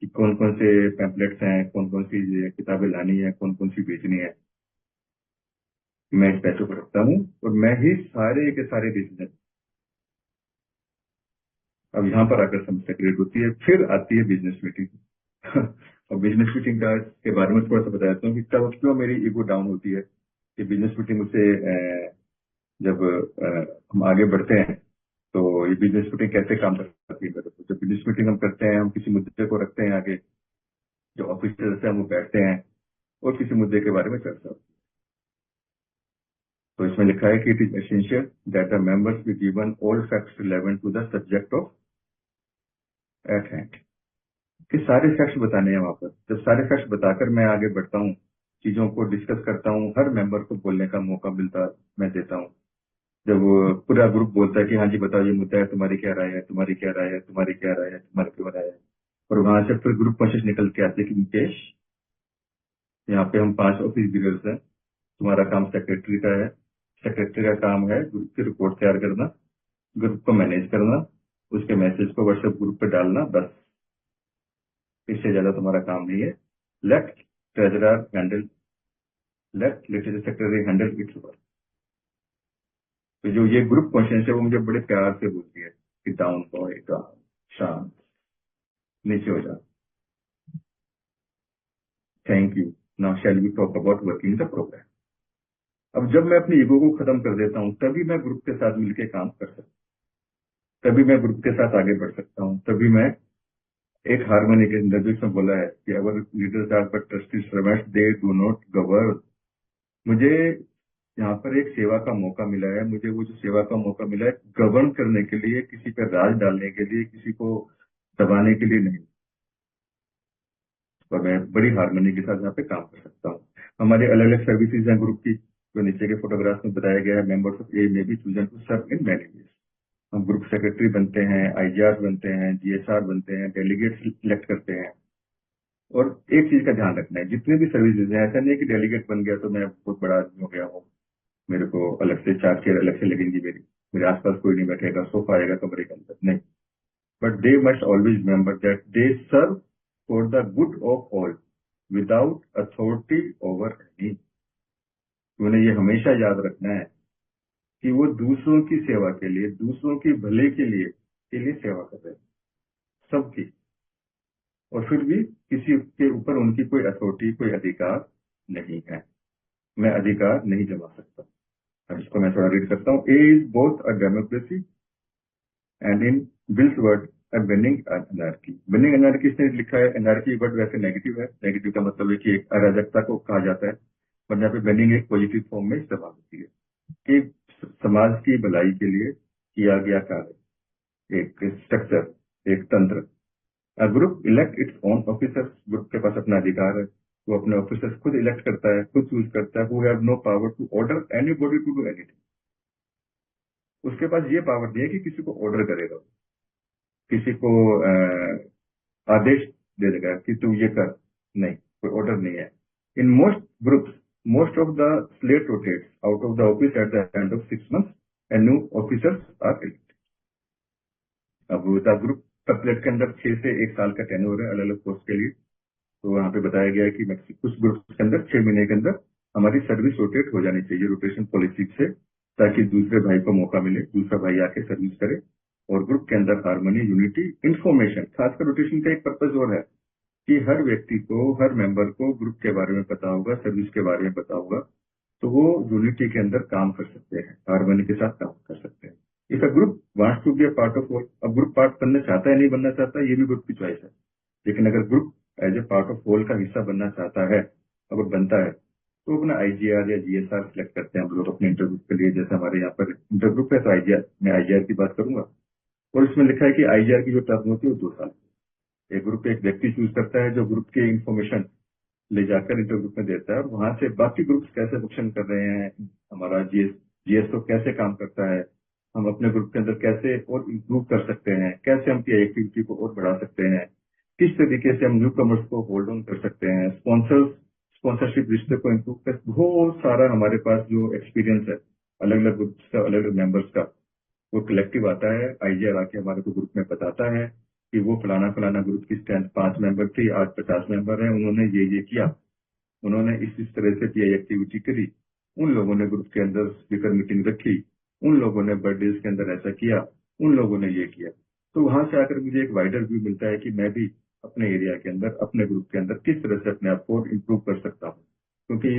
कि कौन कौन से पैम्पलेट्स हैं, कौन कौन सी किताबें लानी है, कौन कौन सी बेचनी है। मैं इस पैसों को रखता हूँ और मैं ही सारे के सारे डिसीजन। अब यहाँ पर आकर समस्या क्रिएट होती है, फिर आती है बिजनेस मीटिंग। और बिजनेस मीटिंग का के बारे में थोड़ा सा बताता हूँ कि कब क्यों मेरी ईगो डाउन होती है। कि बिजनेस मीटिंग से जब हम आगे बढ़ते हैं, तो ये बिजनेस मीटिंग कैसे काम करती है मेरे को। जब बिजनेस मीटिंग हम करते हैं, हम किसी मुद्दे को रखते हैं आगे, जो ऑफिसर्स हैं वो बैठते हैं और किसी मुद्दे के बारे में चर्चा होती है। तो इसमें लिखा है कि it is essential that the members be given all facts relevant to the subject of at hand. कि सारे फैक्ट्स बताने हैं वहां पर। जब सारे फैक्ट्स बताकर मैं आगे बढ़ता हूँ, चीजों को डिस्कस करता हूँ, हर मेंबर को बोलने का मौका मिलता मैं देता हूँ। जब वो पूरा ग्रुप बोलता है कि हाँ जी बताओ, ये मुद्दा है, तुम्हारी क्या राय है, तुम्हारी क्या राय है, तुम्हारी क्या राय है, तुम्हारी क्यों राय है। और वहां से फिर ग्रुप प्रोसेस निकल के आते हैं कि मुकेश, यहाँ पे हम 5 ऑफिस लीडर्स हैं, तुम्हारा काम सेक्रेटरी का है। सेक्रेटरी का काम है ग्रुप की रिपोर्ट तैयार करना, ग्रुप को मैनेज करना, उसके मैसेज को व्हाट्सएप ग्रुप पे डालना, बस। इससे ज्यादा तुम्हारा काम नहीं है। Let treasurer handle, let literature secretary handle its work. तो जो ये ग्रुप कॉन्शियस है वो मुझे बड़े प्यार से बोलती है कि डाउन बॉय, डाउन, शांत, नीचे हो जा, thank you, now shall we talk about working the programme. अब जब मैं अपनी ईगो को खत्म कर देता हूँ, तभी मैं ग्रुप के साथ मिलकर काम कर सकता हूँ, तभी मैं ग्रुप के साथ आगे बढ़ सकता हूँ, तभी मैं एक हारमोनी के इंटरव्यू में बोला है कि our leaders are but trusted servants, they do not govern. मुझे यहाँ पर एक सेवा का मौका मिला है, मुझे वो जो सेवा का मौका मिला है गवर्न करने के लिए, किसी पर राज डालने के लिए, किसी को दबाने के लिए नहीं। और मैं बड़ी हारमोनी के साथ यहाँ पे काम कर सकता हूँ। हमारे अलग अलग सर्विसेज हैं ग्रुप की, जो नीचे के फोटोग्राफ में बताया गया है। मेंबर्स ऑफ ए में भी chosen to serve in many ways. हम ग्रुप सेक्रेटरी बनते हैं, आईजीआर बनते हैं, जीएसआर बनते हैं, डेलीगेट सिलेक्ट करते हैं। और एक चीज का ध्यान रखना है, जितने भी सर्विसेज हैं, ऐसा नहीं है कि डेलीगेट बन गया तो मैं बहुत बड़ा आदमी हो गया हूँ, मेरे को अलग से 4 चेयर अलग से लगेंगी, मेरे आसपास कोई नहीं बैठेगा, सोफा आएगा कमरे के अंदर, नहीं। But they must always remember that they serve for the good of all without authority over any. उन्हें ये हमेशा याद रखना है कि वो दूसरों की सेवा के लिए, दूसरों की भले के लिए सेवा कर रहे हैं, सबकी। और फिर भी किसी के ऊपर उनकी कोई अथॉरिटी, कोई अधिकार नहीं है, मैं अधिकार नहीं जमा सकता। अब इसको मैं थोड़ा रीड करता हूँ। A is both a democracy and in Bill's word a benign anarchy. Benign anarchy इसने लिखा है, एनार्की वर्ड वैसे नेगेटिव है, नेगेटिव का मतलब है कि एक अराजकता को कहा जाता है, पर यहाँ पे बेनिंग एक पॉजिटिव फॉर्म में इस्तेमाल होती है कि समाज की भलाई के लिए किया गया कार्य, एक स्ट्रक्चर, एक तंत्र। Group elect its own officers, group के पास अपना अधिकार है, वो अपने ऑफिसर्स खुद इलेक्ट करता है, खुद चूज करता है। Who have no power to order anybody to do anything. उसके पास ये पावर नहीं है कि किसी को ऑर्डर करेगा, किसी को आदेश दे देगा कि तू ये कर, नहीं, कोई ऑर्डर नहीं है। In most groups most of the slate rotates out of the office at the end of 6 months and new officers are elected. अब द ग्रुप सबप्लेट के अंदर 6 से 1 साल का टेन्योर है अलग अलग पोस्ट के लिए। तो वहाँ पे बताया गया है कि कुछ ग्रुप के अंदर 6 महीने के अंदर हमारी सर्विस रोटेट हो जानी चाहिए रोटेशन पॉलिसी से, ताकि दूसरे भाई को मौका मिले, दूसरा भाई आके सर्विस करे और ग्रुप के अंदर हार्मनी, यूनिटी, इंफॉर्मेशन। खासकर रोटेशन का एक पर्पज और है कि हर व्यक्ति को, हर मेंबर को ग्रुप के बारे में पता होगा, सर्विस के बारे में पता होगा, तो वो यूनिटी के अंदर काम कर सकते हैं, हार्मनी के साथ काम कर सकते हैं। If a group wants to be a part of whole, अब ग्रुप पार्ट बनना चाहता है नहीं बनना चाहता ये भी ग्रुप की चॉइस है, लेकिन अगर group as a part of whole का हिस्सा बनना चाहता है, अगर बनता है, तो अपना आईजीआर या जीएसआर सिलेक्ट करते हैं हम लोग अपने इंटरग्रुप के लिए। जैसे हमारे यहाँ पर इंटरग्रुप है तो आईजीआर, मैं आईजीआर की बात करूंगा, और इसमें लिखा है कि आईजीआर की जो टर्म होती है वो 2 साल। एक ग्रुप एक व्यक्ति चूज करता है जो ग्रुप के इंफॉर्मेशन ले जाकर इंटरग्रुप में देता है, और वहां से बाकी ग्रुप्स कैसे फंक्शन कर रहे हैं, हमारा जीएसओ कैसे काम करता है, हम अपने ग्रुप के अंदर कैसे और इम्प्रूव कर सकते हैं, कैसे हम की एक्टिविटी को और बढ़ा सकते हैं, किस तरीके से हम न्यू कमर्स को होल्ड ऑन कर सकते हैं, स्पॉन्सरशिप रिश्ते को इम्प्रूव कर, बहुत सारा हमारे पास जो एक्सपीरियंस है अलग अलग ग्रुप्स का, अलग अलग मेंबर्स का, वो कलेक्टिव आता है। आईजीआर आके हमारे को ग्रुप में बताता है कि वो फलाना फलाना ग्रुप की स्ट्रेंथ 5 मेंबर थी, आज 50 मेंबर हैं, उन्होंने ये किया, उन्होंने इस तरह से ये एक्टिविटी करी, उन लोगों ने ग्रुप के अंदर स्पीकर मीटिंग रखी, उन लोगों ने बर्थडेज के अंदर ऐसा किया, उन लोगों ने ये किया। तो वहां से आकर मुझे एक वाइडर व्यू मिलता है कि मैं भी अपने एरिया के अंदर, अपने ग्रुप के अंदर किस तरह से अपने आप को इम्प्रूव कर सकता हूँ। क्योंकि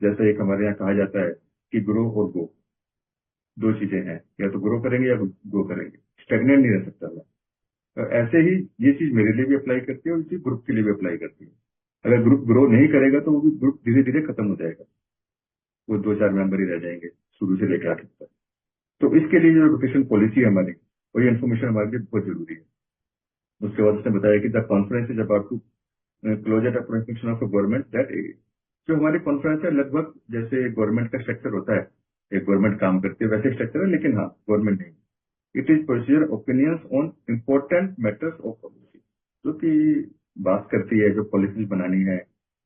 जैसे एक हमारे यहाँ कहा जाता है कि ग्रो और गो, 2 चीजें हैं, या तो ग्रो करेंगे या गो करेंगे, स्टेगनेंट नहीं रह सकता मैं। तो ऐसे ही ये चीज मेरे लिए भी अप्लाई करती है और इसी ग्रुप के लिए भी अप्लाई करती है। अगर ग्रुप ग्रो नहीं करेगा तो वो भी ग्रुप धीरे धीरे खत्म हो जाएगा, वो 2-4 मेंबर ही रह जाएंगे शुरू से लेकर आखिर तक। तो इसके लिए जो रोटेशन पॉलिसी है हमारी, और ये इन्फॉर्मेशन हमारे लिए बहुत जरूरी है। उसके बाद उसने बताया कि the conference is about to close at approximation of government that जो हमारी कॉन्फ्रेंस है लगभग जैसे गवर्नमेंट का स्ट्रक्चर होता है, एक गवर्नमेंट काम करती है वैसे स्ट्रक्चर है, लेकिन हाँ गवर्नमेंट नहीं। It is procedure opinions on important matters of policy, जो कि बात करती है जो पॉलिसी बनानी है,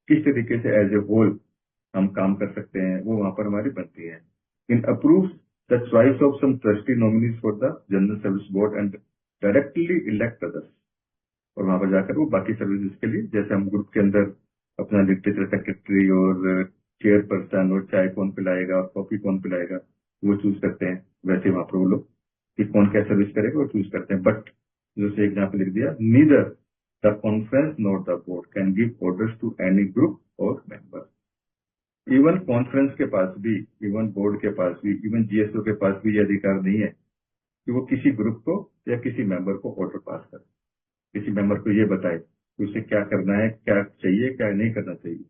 किस तरीके से एज ए होल हम काम कर सकते हैं, वो वहां पर हमारी बनती है। In approve the choice of some trustee nominees for the general service board and directly elect others, और वहां पर जाकर वो बाकी सर्विसेज के लिए, जैसे हम ग्रुप के अंदर अपना लिटरेचर सेक्रेटरी और चेयरपर्सन और चाय कौन पिलाएगा और कॉफी कौन पिलाएगा वो चूज करते हैं, वैसे वहां पर वो लोग कि कौन क्या सर्विस करेगा वो चूज करते हैं। बट जैसे एग्जाम्पल लिख दिया, neither the conference not the board can give orders to any group or member. Even conference के पास भी, इवन बोर्ड के पास भी, इवन जीएसओ के पास भी ये अधिकार नहीं है कि वो किसी ग्रुप को या किसी मेंबर को ऑर्डर पास करे, किसी मेंबर को ये बताए कि उसे क्या करना है, क्या चाहिए, क्या नहीं करना चाहिए।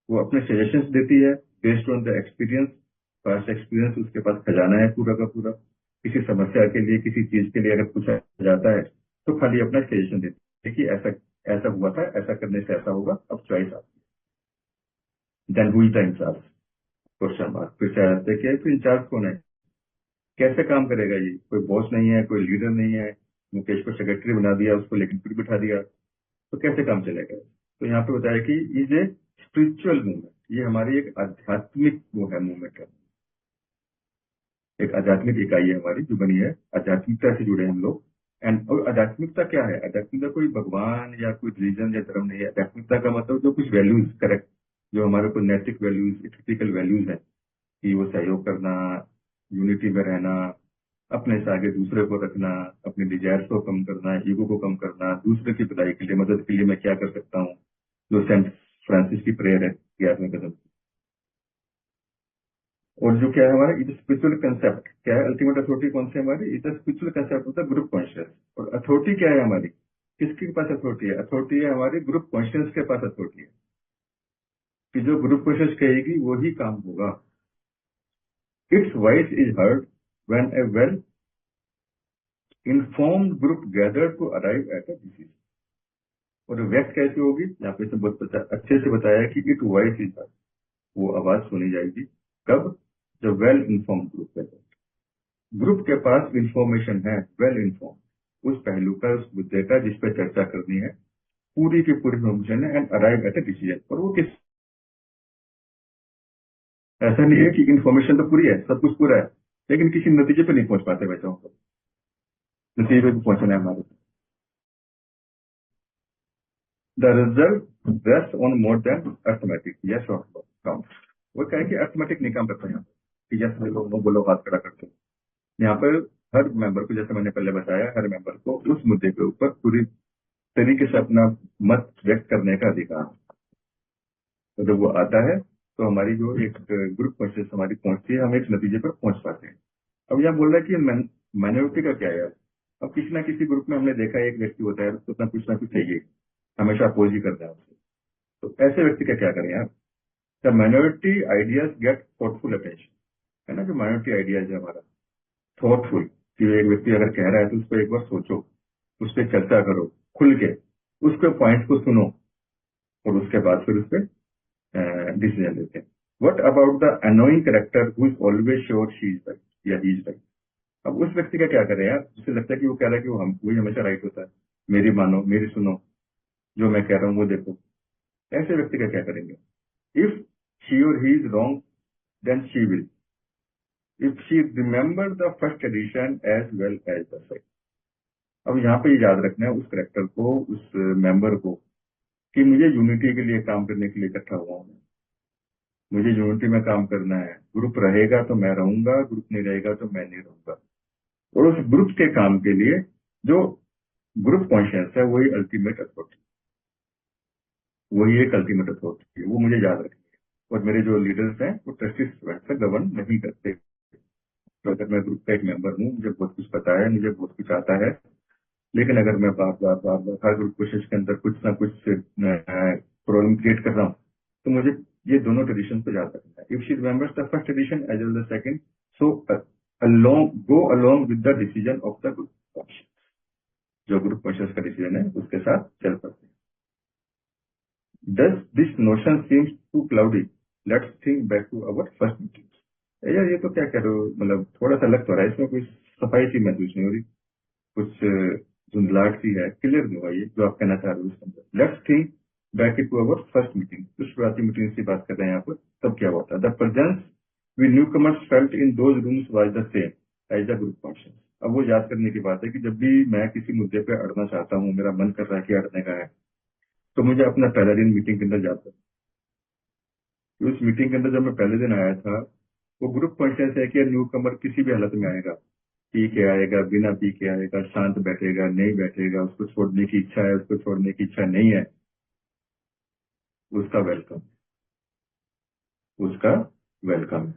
वो अपने सजेशंस देती है based on the experience, past experience, उसके पास खजाना है पूरा का पूरा। किसी समस्या के लिए, किसी चीज के लिए अगर पूछा जाता है तो खाली अपना सजेशन देती है कि ऐसा ऐसा हुआ था, ऐसा करने से ऐसा होगा, अब चॉइस आपकी। Then who is the in charge, question mark, फिर से आ जाते हैं कि इंचार्ज कौन है, कैसे काम करेगा ये, कोई बॉस नहीं है, कोई लीडर नहीं है, मुकेश को सेक्रेटरी बना दिया, उसको लेकिन फिर बिठा दिया, तो कैसे काम चलेगा। तो यहाँ पे बताया कि इज ए स्पिरिचुअल मूवमेंट, ये हमारी एक आध्यात्मिक वो है, मूवमेंट है, एक आध्यात्मिक इकाई है हमारी जो बनी है, आध्यात्मिकता से जुड़े हम लोग। एंड और आध्यात्मिकता क्या है, आध्यात्मिकता कोई भगवान या कोई रिलीजन या धर्म नहीं है। आध्यात्मिकता का मतलब जो कुछ वैल्यूज, करेक्ट, जो हमारे को नैतिक वैल्यूज, एथिकल वैल्यूज है, कि वो सहयोग करना, यूनिटी में रहना, अपने से आगे दूसरे को रखना, अपने डिजायर्स को कम करना, ईगो को कम करना, दूसरे की भलाई के लिए, मदद के लिए मैं क्या कर सकता हूँ, जो सेंट फ्रांसिस की प्रेयर है 11वें कदम। और जो क्या है हमारा इट स्पिरिचुअल कंसेप्ट, क्या है अल्टीमेट अथॉरिटी कौन सी हमारी, इट स्पिरिचुअल कंसेप्ट होता है ग्रुप कॉन्शियस। और अथॉरिटी क्या है हमारी, किसके पास अथॉरिटी है, अथॉरिटी है हमारी ग्रुप कॉन्शियस के पास अथॉरिटी है, कि जो ग्रुप कॉन्शियस कहेगी वही काम होगा। Its voice is heard when a well informed group gather to arrive at a decision. और व्यक्त कैसे होगी, यहाँ पे से बहुत अच्छे से बताया है कि इट वॉइस इज हर्ड, वो आवाज सुनी जाएगी कब, जब वेल इन्फॉर्म्ड ग्रुप है, ग्रुप के पास इंफॉर्मेशन है, वेल इन्फॉर्म उस पहलू का, उस मुद्दे का जिस पर चर्चा करनी है, पूरी की पूरी इन्फॉर्मेशन है, and arrive at a decision. और वो किस, ऐसा नहीं है कि इन्फॉर्मेशन तो पूरी है, सब कुछ पूरा है, लेकिन किसी नतीजे पे नहीं पहुंच पाते बच्चों को, नतीजे पे भी पहुंचना है हमारे। The result rest on more than arithmetic, yes और काउंट। वो कहें कि अर्थमेटिक नहीं काम करता यहाँ कि यस बोलो नो बोलो हाथ खड़ा करते हो। यहाँ पर हर मेंबर को, जैसे मैंने पहले बताया, हर मेंबर को उस मुद्दे के ऊपर पूरी तरीके से अपना मत व्यक्त करने का अधिकार है। तो जब वो आता है तो हमारी जो एक ग्रुप प्रोसेस हमारी पहुंचती है, हम एक नतीजे पर पहुंच पाते हैं। अब यहाँ बोल रहा है कि माइनॉरिटी का क्या है। अब किसी ना किसी ग्रुप में हमने देखा है एक व्यक्ति होता है उसको अपना कुछ ना कुछ चाहिए, हमेशा अपोज ही करता है उससे। तो ऐसे व्यक्ति का क्या करें यार। The minority ideas get thoughtful attention, है ना। जो माइनॉरिटी आइडियाज है हमारा थॉटफुल, कि एक व्यक्ति अगर कह रहा है तो उस पर एक बार सोचो, उस पर चर्चा करो खुल के, उसके पॉइंट्स को सुनो और उसके बाद फिर उस पर डिसीजन लेते हैं। What about the annoying character who is always sure she is right या ही इज राइट। अब उस व्यक्ति का क्या करें यार। उसे लगता है कि वो कह रहा है कि वही हमेशा राइट होता है, मेरी मानो मेरी सुनो, जो मैं कह रहा हूँ वो देखो। ऐसे व्यक्ति का क्या करेंगे। If she or he is wrong then she will, if she remember the first edition as well as the second. अब यहाँ पे याद रखना है उस करेक्टर को, उस मेंबर को, कि मुझे यूनिटी के लिए काम करने के लिए इकट्ठा हुआ हूँ, मुझे यूनिटी में काम करना है। ग्रुप रहेगा तो मैं रहूंगा, ग्रुप नहीं रहेगा तो मैं नहीं रहूंगा। और उस ग्रुप के काम के लिए जो ग्रुप कॉन्शियस है वही अल्टीमेट अथॉरिटी, वही एक अल्टीमेट अथॉरिटी है, वो मुझे याद रखनी है। और मेरे जो लीडर्स हैं वो ट्रस्टी से गवर्न नहीं करते। तो अगर मैं ग्रुप का एक मेंबर हूँ, मुझे बहुत कुछ पता है, मुझे बहुत कुछ आता है, लेकिन अगर मैं बार बार बार बार हर ग्रुप कोशिश के अंदर कुछ ना कुछ प्रॉब्लम क्रिएट कर रहा हूँ, तो मुझे ये दोनों ट्रेडिशन पे याद रखना है। If she remembers the first tradition as well the second, so go along with the decision of the group. जो ग्रुप कॉन्शियस का डिसीजन है उसके साथ चल पड़ते हैं। Does this notion seems too cloudy? Let's think back to our first meeting. यार ये तो क्या कह रहे हो, मतलब थोड़ा सा अलग तो रहा है, इसमें कुछ सफाई सी महसूस नहीं हो रही, कुछ धुंधलाहट सी है, क्लियर नहीं हुआ ये जो आप कहना चाह रहे हो इसके अंदर। Let's think back to our first meeting. तो शुरुआती मीटिंग की बात कर रहे हैं यहाँ पर। तब क्या हुआ था। The presence we newcomers felt in those rooms was the same as the group function. अब वो याद करने की बात है कि जब भी मैं किसी मुद्दे पे अड़ना चाहता हूँ, मेरा मन कर रहा है कि अड़ने का है, तो मुझे अपना पहला दिन मीटिंग के अंदर जाता है। उस मीटिंग के अंदर जब मैं पहले दिन आया था, वो ग्रुप कॉन्शियस है कि न्यू कमर किसी भी हालत में आएगा, पी के आएगा, बिना पी के आएगा, शांत बैठेगा, नहीं बैठेगा, उसको छोड़ने की इच्छा है, उसको छोड़ने की इच्छा नहीं है, उसका वेलकम, उसका welcome.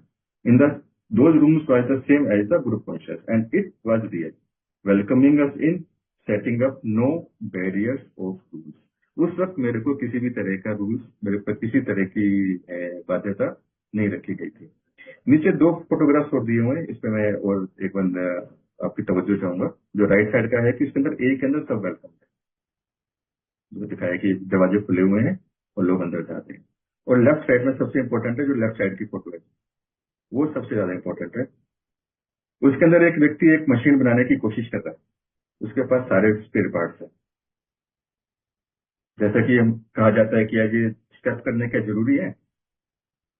In the those rooms was the same as the group conscious and it was real welcoming us in setting up no barriers of rules. उस वक्त मेरे को किसी भी तरह का रूल्स, मेरे पर किसी तरह की बाध्यता नहीं रखी गई थी। नीचे दो फोटोग्राफ्स और दिए हुए हैं, इस पे मैं और एक बार आपकी तवज्जो चाहूंगा। जो राइट साइड का है कि इसके अंदर ए के अंदर सब वेलकम है, जो दिखाया कि दरवाजे खुले हुए हैं और लोग अंदर जाते हैं। और लेफ्ट साइड में सबसे इंपॉर्टेंट है जो लेफ्ट साइड की फोटो है, वो सबसे ज्यादा इंपॉर्टेंट है। उसके अंदर एक व्यक्ति एक मशीन बनाने की कोशिश कर रहा है, उसके पास सारे स्पेयर पार्ट्स है। जैसा कि हम कहा जाता है कि आज ये स्टेप करने का जरूरी है,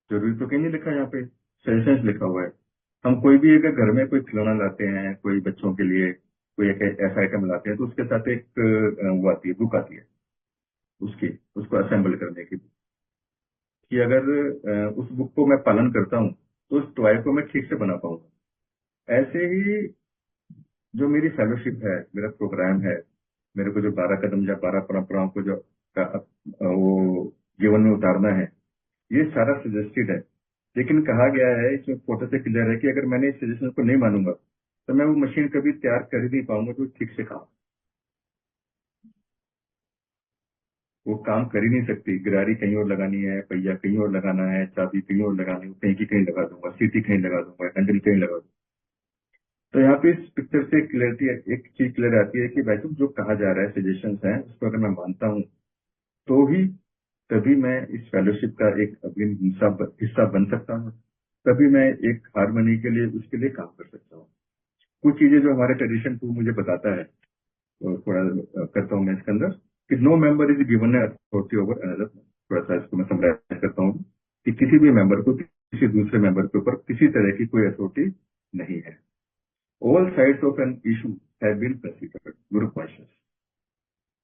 जरूरी तो कहीं नहीं लिखा, यहाँ पे सजेशन लिखा हुआ है। हम कोई भी अगर घर में कोई खिलौना लाते हैं, कोई बच्चों के लिए कोई एक ऐसा आइटम लाते हैं, तो उसके साथ एक वो आती है, बुक आती है उसकी, उसको असेंबल करने की, कि अगर उस बुक को मैं पालन करता हूँ तो उस टॉय को मैं ठीक से बना पाऊंगा। ऐसे ही जो मेरी फेलोशिप है, मेरा प्रोग्राम है, मेरे को जो 12 कदम या 12 परंपराओं को जो वो जीवन में उतारना है, ये सारा सजेस्टेड है। लेकिन कहा गया है, इसमें फोटो से क्लियर है कि अगर मैंने इस सजेशन को नहीं मानूंगा तो मैं वो मशीन कभी तैयार कर ही नहीं पाऊंगा तो ठीक से काम, वो काम कर ही नहीं सकती। गिरारी कहीं और लगानी है, पहिया कहीं और लगाना है, चाबी कहीं और लगानी है, कहीं की कहीं लगा दूंगा, सीटी कहीं लगा दूंगा, हैंडल कहीं लगा दूंगा। तो यहाँ पे इस पिक्चर से क्लियरिटी, एक चीज क्लियर आती है कि भाई तुम जो कहा जा रहा है, सजेशन है, उसको अगर मैं मानता हूँ तो ही तभी मैं इस फेलोशिप का एक अभिन्न हिस्सा बन सकता हूँ, तभी मैं एक हारमोनी के लिए उसके लिए काम कर सकता हूँ। कुछ चीजें जो हमारे ट्रेडिशन को मुझे बताता है, तो थोड़ा करता हूँ मैं इसके अंदर, कि no member is given authority over another. थोड़ा सा इसको मैं समराइज करता हूँ कि किसी भी मेंबर को किसी दूसरे मेंबर के ऊपर किसी तरह की कोई अथॉरिटी नहीं है। All sides of an issue have been considered, group conscious.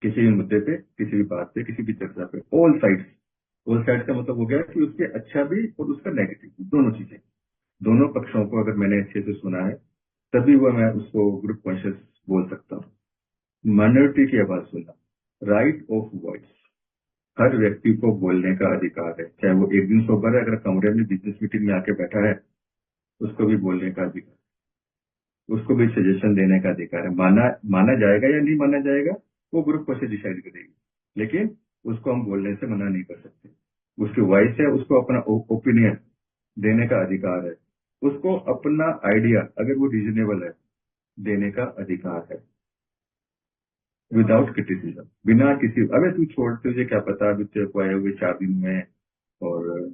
किसी भी मुद्दे पे, किसी भी बात पे, किसी भी चर्चा पे, ऑल साइड्स का मतलब हो गया कि उसके अच्छा भी और उसका नेगेटिव भी, दोनों चीजें, दोनों पक्षों को अगर मैंने अच्छे से सुना है तभी वह मैं उसको ग्रुप कॉन्शियस बोल सकता हूँ। माइनॉरिटी की आवाज सुनना, राइट ऑफ वॉइस, हर व्यक्ति को बोलने का अधिकार है, चाहे वो एक दिन सोबर है, अगर कमरे में बिजनेस मीटिंग में आके बैठा है उसको भी बोलने का अधिकार, उसको भी सजेशन देने का अधिकार है। माना माना जाएगा या नहीं माना जाएगा वो ग्रुप पर से डिसाइड करेगी, लेकिन उसको हम बोलने से मना नहीं कर सकते। उसकी वॉइस है, उसको अपना ओपिनियन देने का अधिकार है, उसको अपना आइडिया अगर वो रीजनेबल है देने का अधिकार है, विदाउट क्रिटिसिज्म, बिना किसी अबे तू छोड़, तुझे क्या पता, अभी तेरे को आए हुए 4 दिन में और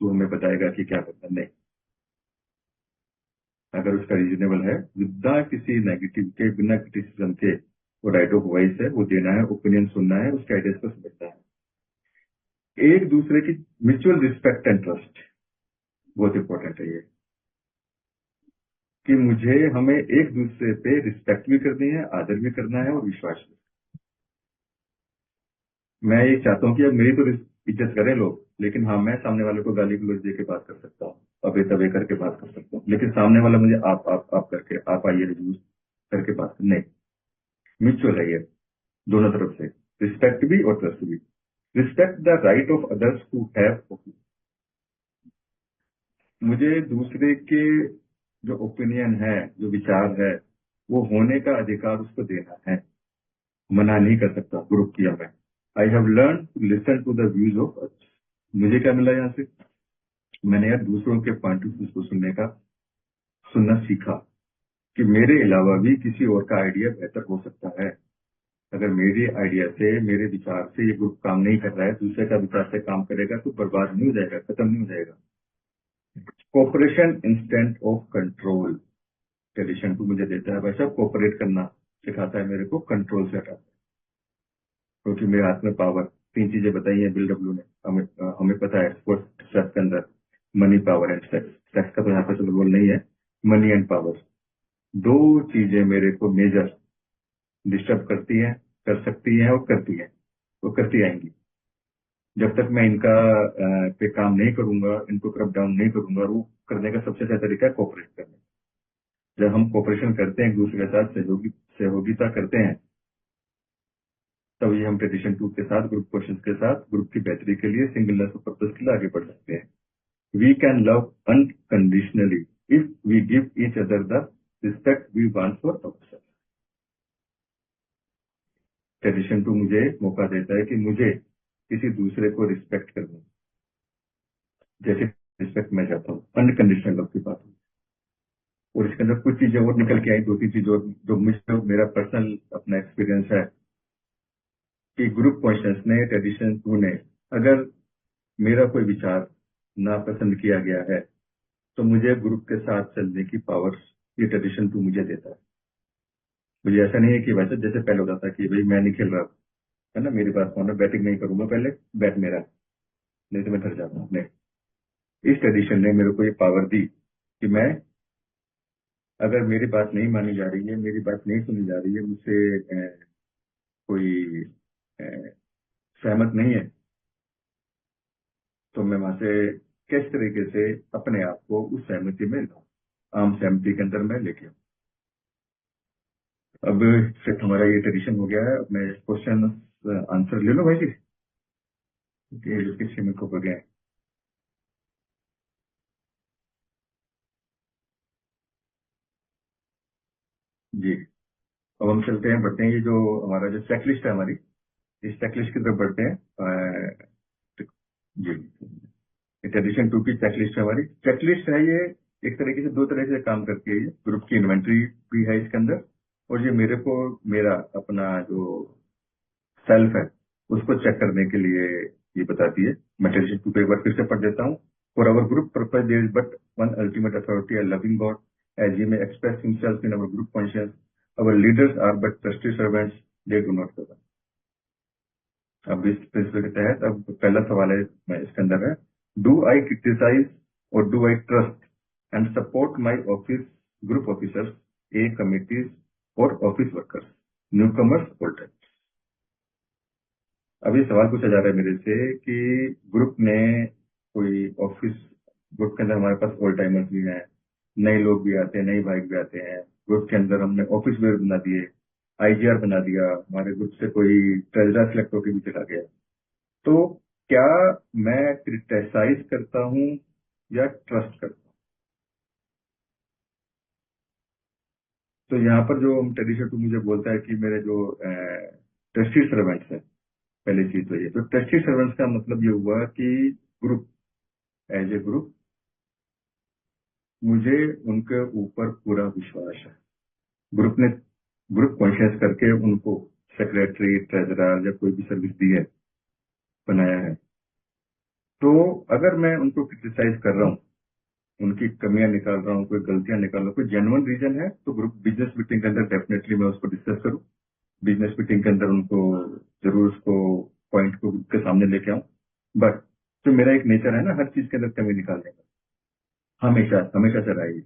तू हमें बताएगा कि क्या पता, नहीं। अगर उसका रीजनेबल है, विदा किसी नेगेटिव के, बिना क्रिटिसिज्म के, वो राइट ऑफ वॉइस है, वो देना है, ओपिनियन सुनना है, उसके आइडियाज को समझना है। एक दूसरे की म्यूचुअल रिस्पेक्ट एंड ट्रस्ट बहुत इंपॉर्टेंट है ये, कि मुझे हमें एक दूसरे पे रिस्पेक्ट भी करनी है, आदर भी करना है और विश्वास भी। मैं ये चाहता हूँ कि अब मेरी तो इज्जत करें लोग, लेकिन हाँ मैं सामने वाले को गाली गलौज दे के बात कर सकता हूँ, अबे तबे करके बात कर सकता हूँ, लेकिन सामने वाला मुझे आप करके, आप आइए यूज करके बात कर, नहीं। म्यूचुअल है ये, दोनों तरफ से, रिस्पेक्ट भी और ट्रस्ट भी। Respect the right of others to have, मुझे दूसरे के जो ओपिनियन है, जो विचार है, वो होने का अधिकार उसको देना है, मना नहीं कर सकता ग्रुप किया मैं। I have learn to listen to the views of others, मुझे क्या मिला यहाँ से, मैंने यार दूसरों के पॉइंट ऑफ व्यू को सुनना सीखा, कि मेरे अलावा भी किसी और का आइडिया बेहतर हो सकता है। अगर मेरे आइडिया से, मेरे विचार से ये ग्रुप काम नहीं कर रहा है, दूसरे का विचार से काम करेगा तो बर्बाद नहीं हो जाएगा, खत्म नहीं हो जाएगा। Cooperation instant of control, tradition two मुझे देता है वैसा कोऑपरेट करना सिखाता है मेरे को, कंट्रोल से हटाता है, क्योंकि मेरे हाथ में पावर, 3 चीजें बताई हैं बिल डब्ल्यू ने, हमें पता है स्पोर्ट्स के अंदर, money, power and sex. Sex का तो यहाँ पे चलो रोल नहीं है, मनी एंड पावर, 2 चीजें मेरे को मेजर डिस्टर्ब करती हैं, कर सकती हैं और करती हैं, वो करती आएंगी। जब तक मैं इनका पे काम नहीं करूंगा, इनको क्रब डाउन नहीं करूंगा, वो करने का सबसे अच्छा तरीका है कोऑपरेट करना। जब हम कोऑपरेशन करते हैं एक दूसरे के साथ, सहयोगिता करते हैं, तब ये हम ट्रेडिशन 2 के साथ, ग्रुप क्वेश्चन के साथ, ग्रुप की बेहतरी के लिए, सिंगलनेस ऑफ पर्पज के लिए आगे बढ़ सकते हैं। We can love unconditionally if we give each other the respect we want for ourself. Tradition 2 मुझे मौका देता है कि मुझे किसी दूसरे को रिस्पेक्ट करना, जैसे रिस्पेक्ट मैं चाहता हूँ, अनकंडीशनल लव की बात है। और इसके अंदर कुछ चीजें और निकल के आई, 2-3 चीजें और, जो मुझे, मेरा पर्सनल अपना एक्सपीरियंस है, कि ग्रुप कॉन्शियस ने, ट्रेडिशन 2 ने, अगर मेरा कोई विचार नापसंद किया गया है तो मुझे ग्रुप के साथ चलने की पावर ये ट्रेडिशन 2 मुझे देता है। मुझे ऐसा नहीं है कि वैसे जैसे पहले होता था कि भाई मैं नहीं खेल रहा, है ना, मेरी बात मानो, बैटिंग नहीं करूंगा पहले, बैट मेरा, नहीं तो मैं घर जाता हूँ, नहीं। इस ट्रेडिशन ने मेरे को ये पावर दी कि मैं, अगर मेरी बात नहीं मानी जा रही है, मेरी बात नहीं सुनी जा रही है, मुझसे कोई सहमत नहीं है, तो मैं वहां से किस तरीके से अपने आप को उस सहमति में लाऊं, आम सहमति के अंदर मैं लेके आऊं। अब फिर हमारा ये ट्रेडिशन हो गया है, अब मैं क्वेश्चन आंसर ले लो भाई जी, कि किस में को हो गए हैं। जी, अब हम चलते हैं, बढ़ते हैं, ये जो हमारा जो चेकलिस्ट है हमारी, इस चेकलिस्ट की तरफ बढ़ते हैं। जी, ट्रेडिशन 2 की चेकलिस्ट है हमारी। चेकलिस्ट है ये, एक तरीके से 2 तरह से काम करती है, ये ग्रुप की इन्वेंट्री भी है इसके अंदर, और ये मेरे को, मेरा अपना जो सेल्फ है उसको चेक करने के लिए ये बताती है। मैं ट्रेडिशन 2 को एक बार फिर से पढ़ देता हूँ। For our group purpose there is but one ultimate authority, a loving God, as he may express himself in our group conscious, our leaders are but trusted servants, they do not govern. अब इस principal के तहत अब पहला सवाल है इसके अंदर है, डू आई क्रिटिसाइज और do I trust and support my office group officers, a committees और office workers, newcomers, old times. अभी सवाल पूछा जा रहा है मेरे से कि ग्रुप में कोई ऑफिस, ग्रुप के अंदर हमारे पास ओल्ड टाइमर्स भी हैं, नए लोग भी आते हैं, नए भाई भी आते हैं। ग्रुप के अंदर हमने ऑफिस वेयर बना दिए, आईजीआर बना दिया, हमारे ग्रुप से कोई ट्रेजरर सिलेक्ट होकर भी चला गया। तो क्या मैं क्रिटिसाइज करता हूँ या ट्रस्ट करता हूँ? तो यहाँ पर जो ट्रेडिशन टू मुझे बोलता है कि मेरे जो ट्रस्टी सर्वेंट्स हैं, पहली चीज तो ये, तो ट्रस्टी सर्वेंट्स का मतलब ये हुआ कि ग्रुप, एज ए ग्रुप मुझे उनके ऊपर पूरा विश्वास है। ग्रुप ने ग्रुप कॉन्शियस करके उनको सेक्रेटरी, ट्रेजरर या कोई भी सर्विस दी है, बनाया है। तो अगर मैं उनको क्रिटिसाइज कर रहा हूँ, उनकी कमियां निकाल रहा हूँ, कोई गलतियां निकाल रहा हूँ, कोई जेन्युइन रीजन है, तो ग्रुप बिजनेस मीटिंग के अंदर डेफिनेटली मैं उसको डिस्कस करूँ। बिजनेस मीटिंग के अंदर उनको जरूर उसको पॉइंट को ग्रुप के सामने लेके आऊं। बट जो मेरा एक नेचर है ना, हर चीज के अंदर कमी निकालने का, हमेशा हमेशा से रहा है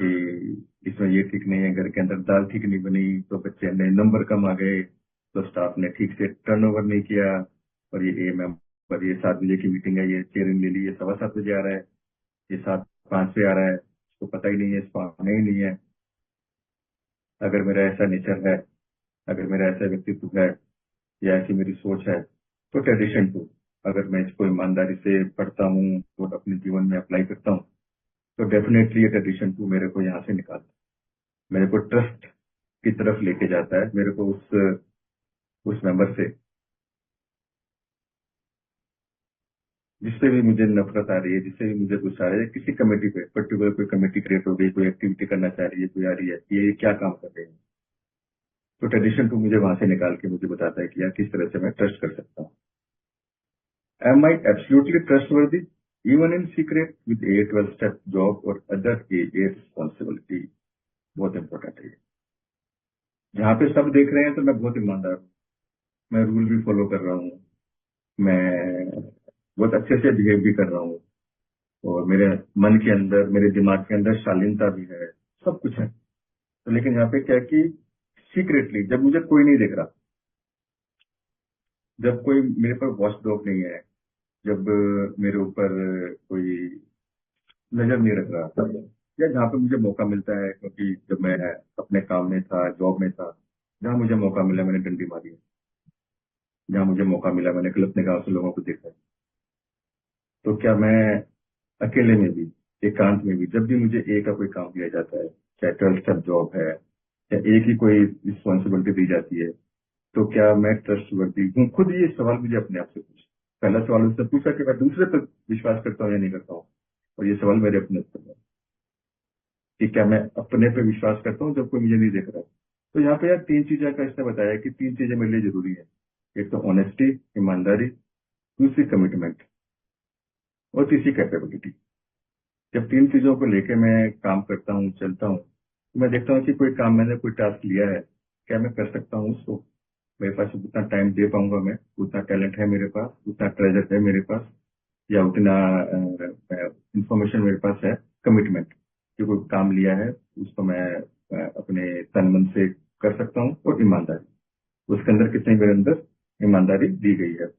कि इसमें ये ठीक नहीं है, घर के अंदर दाल ठीक नहीं बनी तो बच्चे ने नंबर कम आ गए, तो स्टाफ ने ठीक से टर्नओवर नहीं किया, और ये मेंबर, ये 7 बजे की मीटिंग है, ये चेयरिंग ले ली, ये 7:15 बजे आ रहा है, ये 7:05 पे आ रहा है, इसको पता ही नहीं है, इसको आना ही नहीं है। अगर मेरा ऐसा नेचर है, अगर मेरा ऐसा व्यक्तित्व है, या ऐसी मेरी सोच है, तो ट्रेडिशन टू, अगर मैं इसको ईमानदारी से पढ़ता हूँ और अपने जीवन में अप्लाई करता हूँ, तो डेफिनेटली ये ट्रेडिशन टू मेरे को यहाँ से निकालता है, मेरे को ट्रस्ट की तरफ लेके जाता है, मेरे को उस मेंबर से, जिससे भी मुझे नफरत आ रही है, जिससे भी मुझे गुस्सा आ रहा है, किसी कमेटी पे पर्टिकुलर कोई कमेटी क्रिएट हो गई, कोई एक्टिविटी करना चाह रही है, कोई आ रही है, ये क्या काम कर रहे हैं, तो ट्रेडिशन टू मुझे वहां से निकाल के मुझे बताता है कि यार किस तरह से मैं ट्रस्ट कर सकता हूँ। Am I absolutely trustworthy even in secret with a 12 step job or other AA responsibility? बहुत इंपॉर्टेंट है ये। जहाँ पे सब देख रहे हैं तो मैं बहुत ईमानदार हूँ, मैं रूल भी फॉलो कर रहा हूँ, मैं बहुत अच्छे से बिहेव भी कर रहा हूँ, और मेरे मन के अंदर, मेरे दिमाग के अंदर शालीनता भी है, सब कुछ है। तो लेकिन यहाँ पे क्या है कि सीक्रेटली, जब मुझे कोई नहीं देख रहा, जब कोई मेरे पर वॉच डॉग नहीं है, जब मेरे ऊपर कोई नजर नहीं रख रहा था, या जहाँ पे मुझे मौका मिलता है, क्योंकि जब मैं अपने काम में था, जॉब में था, जहाँ मुझे मौका मिला मैंने डंडी मारी है, जहाँ मुझे मौका मिला मैंने गलत निगाह से लोगों को देखा है। तो क्या मैं अकेले में भी, एकांत में भी, जब भी मुझे ए का कोई काम दिया जाता है, चाहे 12 स्टेप जॉब है या एक ही कोई रिस्पॉन्सिबिलिटी दी जाती है, तो क्या मैं ट्रस्टवर्दी हूँ? खुद ये सवाल मुझे अपने आप से पूछा, पहला सवाल उससे पूछा कि मैं दूसरे पर विश्वास करता हूँ या नहीं करता हूँ, और ये सवाल मेरे अपने ऊपर है कि क्या मैं अपने पे विश्वास करता हूँ जब कोई मुझे नहीं देख रहा है। तो यहाँ पे यार 3 चीजें का इसने बताया कि 3 चीजें मेरे लिए जरूरी है। एक तो ऑनेस्टी, ईमानदारी, दूसरी कमिटमेंट, और तीसरी कैपेबिलिटी। जब 3 चीजों को लेके मैं काम करता हूँ, चलता हूँ, तो मैं देखता हूँ कि कोई काम मैंने कोई टास्क लिया है, क्या मैं कर सकता हूँ उसको, मेरे पास उतना टाइम दे पाऊंगा, मैं उतना टैलेंट है मेरे पास, उतना ट्रेजर है मेरे पास, या उतना इंफॉर्मेशन मेरे पास है। कमिटमेंट, कि कोई काम लिया है उसको मैं अपने तन मन से कर सकता हूँ, और ईमानदारी, उसके अंदर कितनी मेरे अंदर ईमानदारी दी गई है।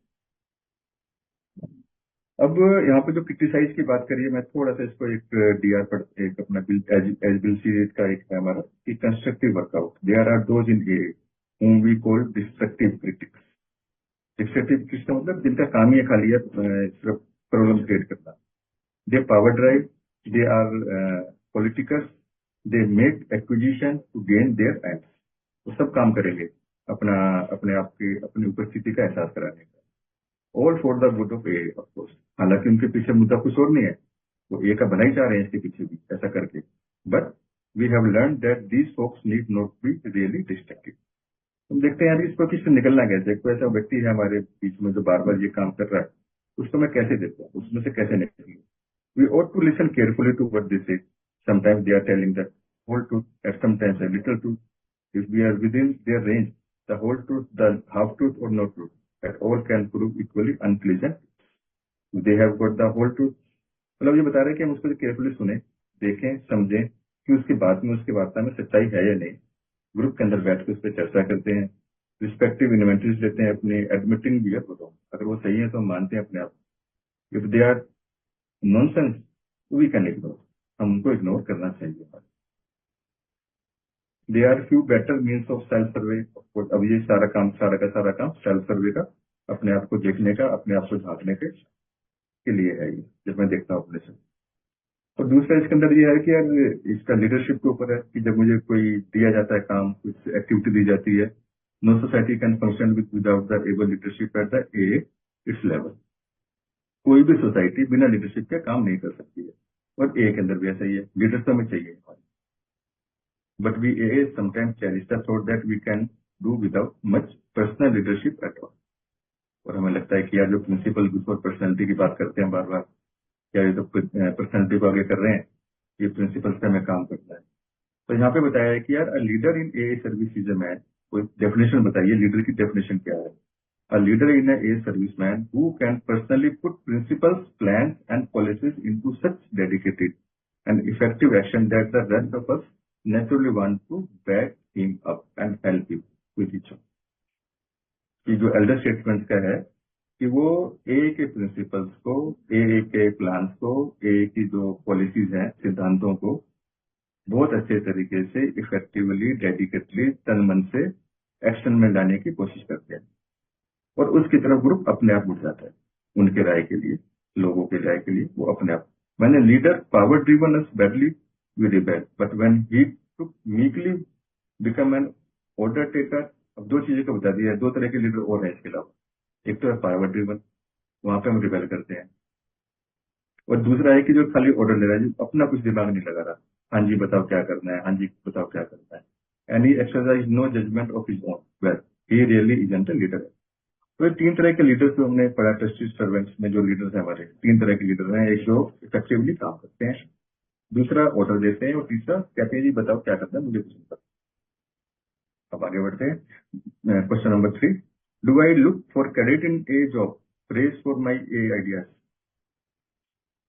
अब यहाँ पे जो क्रिटिसाइज की बात करिए, मैं थोड़ा सा इसको एक डीआर पर, एक अपना बिल, एज बिल सीरीज का एक है हमारा कि constructive workout, there are those in a whom we call destructive critics। Destructive critics का मतलब जिनका काम ही है खाली है सिर्फ प्रॉब्लम क्रिएट करना। They power drive, they are politicals, they make acquisition to gain their ends. वो सब काम करेंगे अपना, अपने आप की अपनी उपस्थिति का एहसास कराने का, all for the good of A of course. हालांकि उनके पीछे मुद्दा कुछ और नहीं है, वो ए का बना ही चाह रहे हैं इसके पीछे भी ऐसा करके। But we have learn that these folks need not be really destructive. हम देखते हैं यार इसको किससे निकलना कैसे, कोई ऐसा व्यक्ति है हमारे बीच में जो बार बार ये काम कर रहा है, उसको मैं कैसे देखता हूँ, उसमें से कैसे निकलूँ। We ought to listen carefully to what they say. Sometimes they are telling the whole truth, at sometimes a little truth. If we are within their range, the whole truth, the half truth or no truth, that all can prove equally unpleasant. They have got the whole truth. मतलब ये बता रहे हैं कि हम उसको carefully सुने, देखें, समझें कि उसकी बात में, उसकी वार्ता में सच्चाई है या नहीं। ग्रुप के अंदर बैठ के उस पर चर्चा करते हैं, रिस्पेक्टिव इन्वेंटरीज लेते हैं अपने, एडमिटिंग भी है तो अगर वो सही है तो हम मानते हैं अपने आप। If they are nonsense we can ignore, हमको इग्नोर करना चाहिए। They are few better means of self survey. अब ये सारा काम सेल्फ सर्वे का, अपने आप को देखने का, अपने आप को झांकने के लिए है ये, जब मैं देखता हूँ अपने से। और दूसरा इसके अंदर ये है कि यार इसका लीडरशिप के ऊपर है कि जब मुझे कोई दिया जाता है काम, कुछ एक्टिविटी दी जाती है, no society can function without the able leadership at the A it's level. कोई भी सोसाइटी बिना लीडरशिप के काम नहीं कर सकती है, और ए के अंदर भी ऐसा ही है, लीडर तो हमें चाहिए। But we a sometimes challenge the thought that we can do without much personal leadership at all. और हमें लगता है कि यार जो प्रिंसिपल बिफोर पर्सनैलिटी की बात करते हैं बार बार, क्या ये तो पर्सनैलिटी को आगे कर रहे हैं, ये प्रिंसिपल से हमें काम करना है। तो यहाँ पे बताया है कि यार a leader in a service is a man. कोई डेफिनेशन बताइए, लीडर की डेफिनेशन क्या है? A leader in a service man who can personally put principles, plan and policies into such dedicated and effective action that the rest of us naturally want to back him up and help him with each. कि जो Elder statement का है कि वो ए के principles को, ए के plans को, ए की जो पॉलिसीज हैं, सिद्धांतों को बहुत अच्छे तरीके से इफेक्टिवली, डेडिकेटली, तन मन से एक्शन में लाने की कोशिश करते हैं, और उसकी तरफ ग्रुप अपने आप उठ जाता है उनके राय के लिए, लोगों के राय के लिए वो अपने आप। मैंने leader power driven us badly we rebel but when he took meekly become an order taker. अब दो चीजों को बता दिया है, दो तरह के लीडर और हैं इसके अलावा। एक तो है पावर ड्रिवन, वहां पे हम रिबेल करते हैं, और दूसरा है कि जो खाली ऑर्डर ले रहा है, जो अपना कुछ दिमाग नहीं लगा रहा, हाँ जी बताओ क्या करना है, हाँ जी बताओ क्या करना है, and he exercise no judgment of his own, well he really isn't a leader. तो ये तीन तरह के लीडर्स जो हमने पढ़ा, ट्रस्टी सर्वेंट्स में जो लीडर्स हैं हमारे, तीन तरह के लीडर हैं। एक जो इफेक्टिवली काम करते हैं, दूसरा ऑर्डर देते हैं, और तीसरा कहते हैं जी बताओ क्या करना है, मुझे कुछ नहीं पता। अब आगे बढ़ते हैं। Question number 3, do I look for credit in A job, praise for my A ideas.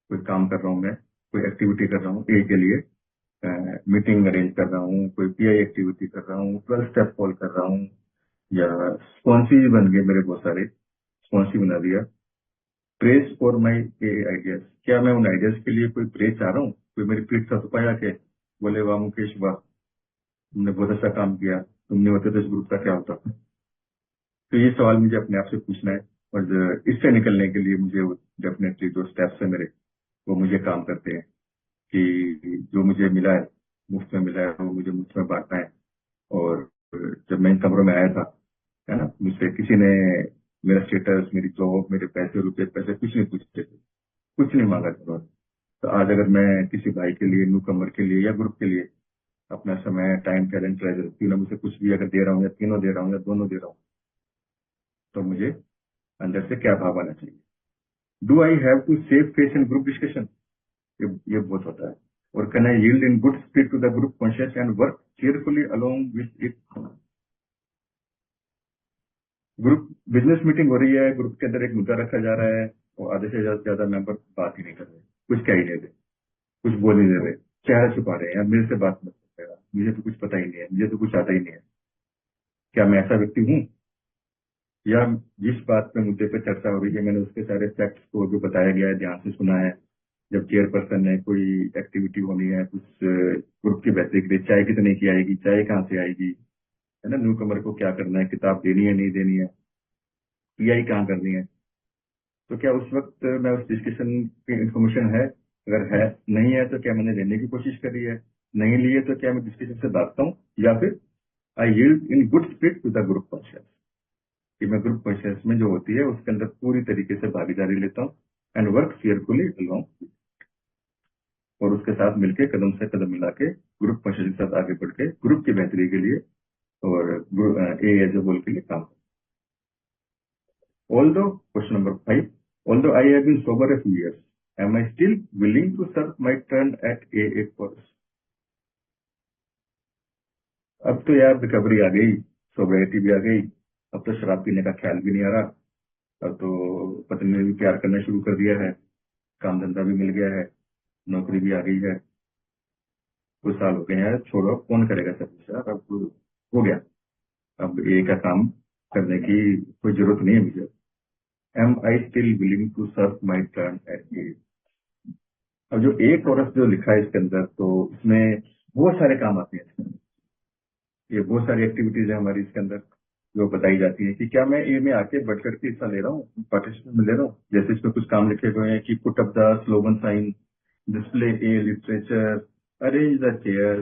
कोई काम कर रहा हूँ मैं, कोई एक्टिविटी कर रहा हूँ ए के लिए, मीटिंग अरेंज कर रहा हूँ, कोई पीआई एक्टिविटी कर रहा हूँ, 12 स्टेप कॉल कर रहा हूँ, या स्पॉन्सी बन गए मेरे बहुत सारे, स्पॉन्सी बना दिया। प्रेस फॉर माई आइडियाज, क्या मैं उन आइडियाज के लिए कोई प्रेस चाह रहा हूँ? कोई मेरी पीठ थपथपाया के बोले वाह मुकेश वाह, तुमने बहुत अच्छा काम किया, तुमने होते तो इस ग्रुप का क्या होता? तो ये सवाल मुझे अपने आप से पूछना है, और इससे निकलने के लिए मुझे डेफिनेटली जो स्टेप्स है मेरे, वो मुझे काम करते हैं कि जो मुझे मिला है, मुफ्त में मिला है, वो मुझे मुफ्त में बांटना है। और जब मैं इन कमरों में आया था, है ना, मुझसे किसी ने मेरा स्टेटस, मेरी जॉब, मेरे पैसे, रुपए पैसे कुछ नहीं पूछते थे, कुछ नहीं मांगा था। तो आज अगर मैं किसी भाई के लिए, न्यू कमर के लिए या ग्रुप के लिए अपना समय, टाइम, टैलेंट, ट्रेजर, तीनों में से कुछ भी अगर दे रहा हूँ, या तीनों दे रहा हूँ, या दोनों दे रहा हूँ, तो मुझे अंदर से क्या भाव आना चाहिए? Do I have to save face in group discussion? ये बहुत होता है। और can I yield in good spirit to the group conscious and work cheerfully along with it? Group business meeting हो रही है, ग्रुप के अंदर एक मुद्दा रखा जा रहा है, और आधे से ज्यादा मेंबर बात ही नहीं कर रहे, कुछ कह ही नहीं रहे, कुछ बोल नहीं दे रहे, चेहरा छुपा रहे हैं, यार मेरे से बात मत करेगा, मुझे तो कुछ पता ही नहीं है, मुझे तो कुछ आता ही नहीं है। क्या मैं ऐसा व्यक्ति हूँ? या जिस बात पे, मुद्दे पे चर्चा हो रही है, मैंने उसके सारे फैक्ट्स को जो बताया गया है ध्यान से सुना है? जब चेयरपर्सन है, कोई एक्टिविटी होनी है, कुछ ग्रुप की बेहतरी के लिए, चाय कितने की आएगी, चाय कहाँ से आएगी, है ना, न्यू कमर को क्या करना है, किताब देनी है नहीं देनी है, पीआई कहाँ करनी है, तो क्या उस वक्त मैं उस डिस्कशन की इंफॉर्मेशन है? अगर है, नहीं है तो क्या मैंने लेने की कोशिश करी है? नहीं लिए तो क्या मैं डिस्कशन से भागता हूँ? या फिर I yield in good spirit to the group conscious, कि मैं ग्रुप कॉन्शियस में जो होती है उसके अंदर पूरी तरीके से भागीदारी लेता हूँ, एंड वर्क फेयरफुली अलोंग, और उसके साथ मिलके कदम से कदम मिला के ग्रुप कॉन्शियस के साथ आगे बढ़ के ग्रुप की बेहतरी के लिए और ए एज ए होल के लिए काम। Although question number 5, although I have been sober a few years, am I still willing to serve my turn at AA course? अब तो यार रिकवरी आ गई, सोबरिटी भी आ गई, अब तो शराब पीने का ख्याल भी नहीं आ रहा, अब तो पत्नी ने भी प्यार करना शुरू कर दिया है, काम धंधा भी मिल गया है, नौकरी भी आ गई है, कुछ साल हो गए हैं, छोड़ो, कौन करेगा सब कुछ यार, अब हो गया, अब ए का काम करने की कोई जरूरत नहीं है मुझे। Am I still willing to serve my turn at a. अब जो ए कोरस जो लिखा है इसके अंदर, तो इसमें बहुत सारे काम आते हैं इसके अंदर। ये बहुत सारी एक्टिविटीज है हमारी इसके अंदर जो बताई जाती है कि क्या मैं ए में आके बढ़ चढ़ के हिस्सा ले रहा हूँ, पार्टिसिपेट में ले रहा हूँ। जैसे इसमें कुछ काम लिखे हुए हैं कि put up the slogan sign, display a literature, arrange the chairs,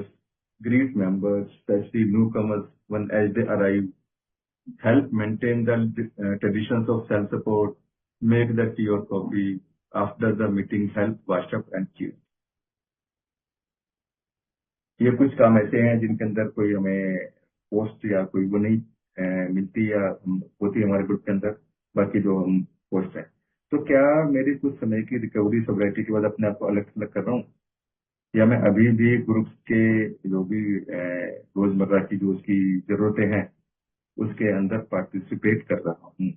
greet members, especially newcomers when as they arrive, help maintain the traditions of self-support, make the tea or coffee, after the meeting help wash up and cheer। ये कुछ काम ऐसे हैं जिनके अंदर कोई हमें post या कोई वो नहीं मिलती या होती है हमारे ग्रुप के अंदर, बाकी जो हम पोस्ट हैं। तो क्या मेरी कुछ समय की रिकवरी सोब्राइटी के बाद अपने आप को अलग अलग कर रहा हूँ, या मैं अभी भी ग्रुप के जो भी रोजमर्रा की जो उसकी जरूरतें हैं उसके अंदर पार्टिसिपेट कर रहा हूँ।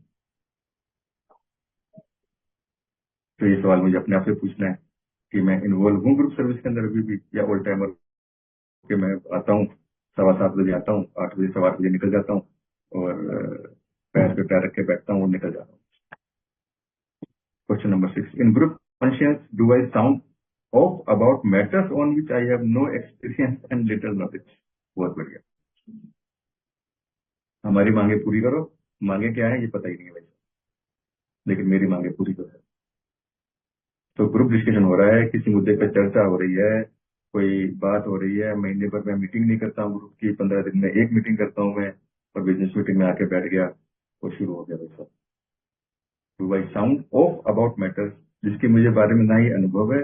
तो ये सवाल मुझे अपने आप से पूछना है कि मैं इन्वॉल्व हूँ ग्रुप सर्विस के अंदर अभी भी, या ऑल टाइमर के मैं आता हूँ 7:15 बजे आता हूँ, 8 बजे 8:15 बजे निकल जाता हूँ और पैर पे पैर रख के बैठता हूँ और निकल जाता हूँ। Question number 6, in group functions do I sound off about matters on which I have no experience and little knowledge. बहुत बढ़िया। हमारी मांगे पूरी करो। मांगे क्या है ये पता ही नहीं है भाई, लेकिन मेरी मांगे पूरी करो। तो ग्रुप डिस्कशन हो रहा है, किसी मुद्दे पर चर्चा हो रही है, कोई बात हो रही है, महीने भर मैं मीटिंग नहीं करता हूँ ग्रुप की, 15 दिन में एक मीटिंग करता हूँ मैं, और बिजनेस मीटिंग में आके बैठ गया और शुरू हो गया भाई साहब। Two by sound off about matters, जिसके मुझे बारे में ना ही अनुभव है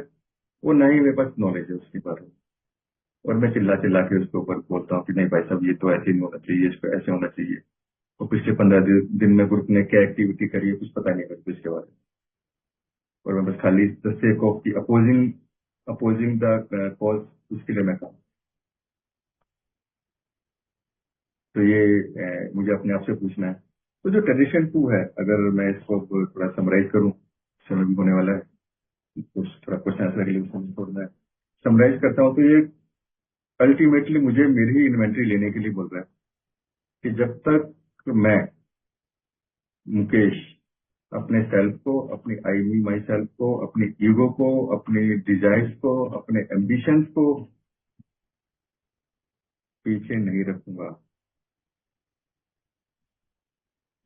वो ना ही मेरे पास नॉलेज है उसके बारे में, और मैं चिल्ला चिल्ला के उसके ऊपर बोलता हूँ कि नहीं भाई साहब ये तो ऐसे नहीं होना चाहिए, इसको ऐसे होना चाहिए। और पिछले 15 दिन में ग्रुप ने क्या एक्टिविटी करी है कुछ पता नहीं मेरे को इसके बारे में, और मैं बस खाली द सेक ऑफ की अपोजिंग द कॉज उसके लिए मैं काम। तो ये मुझे अपने आप से पूछना है। तो जो ट्रेडिशन 2 है, अगर मैं इसको अब थोड़ा समराइज करूं, समय भी होने वाला है, कुछ थोड़ा क्वेश्चन आंसर के लिए थोड़ा मैं समराइज करता हूं, तो ये अल्टीमेटली मुझे मेरी ही इन्वेंट्री लेने के लिए बोल रहा है कि जब तक मैं मुकेश अपने सेल्फ को, अपनी आई मी माई सेल्फ को, अपनी ईगो को, अपने डिजायर्स को, अपने एम्बिशंस को पीछे नहीं रखूंगा,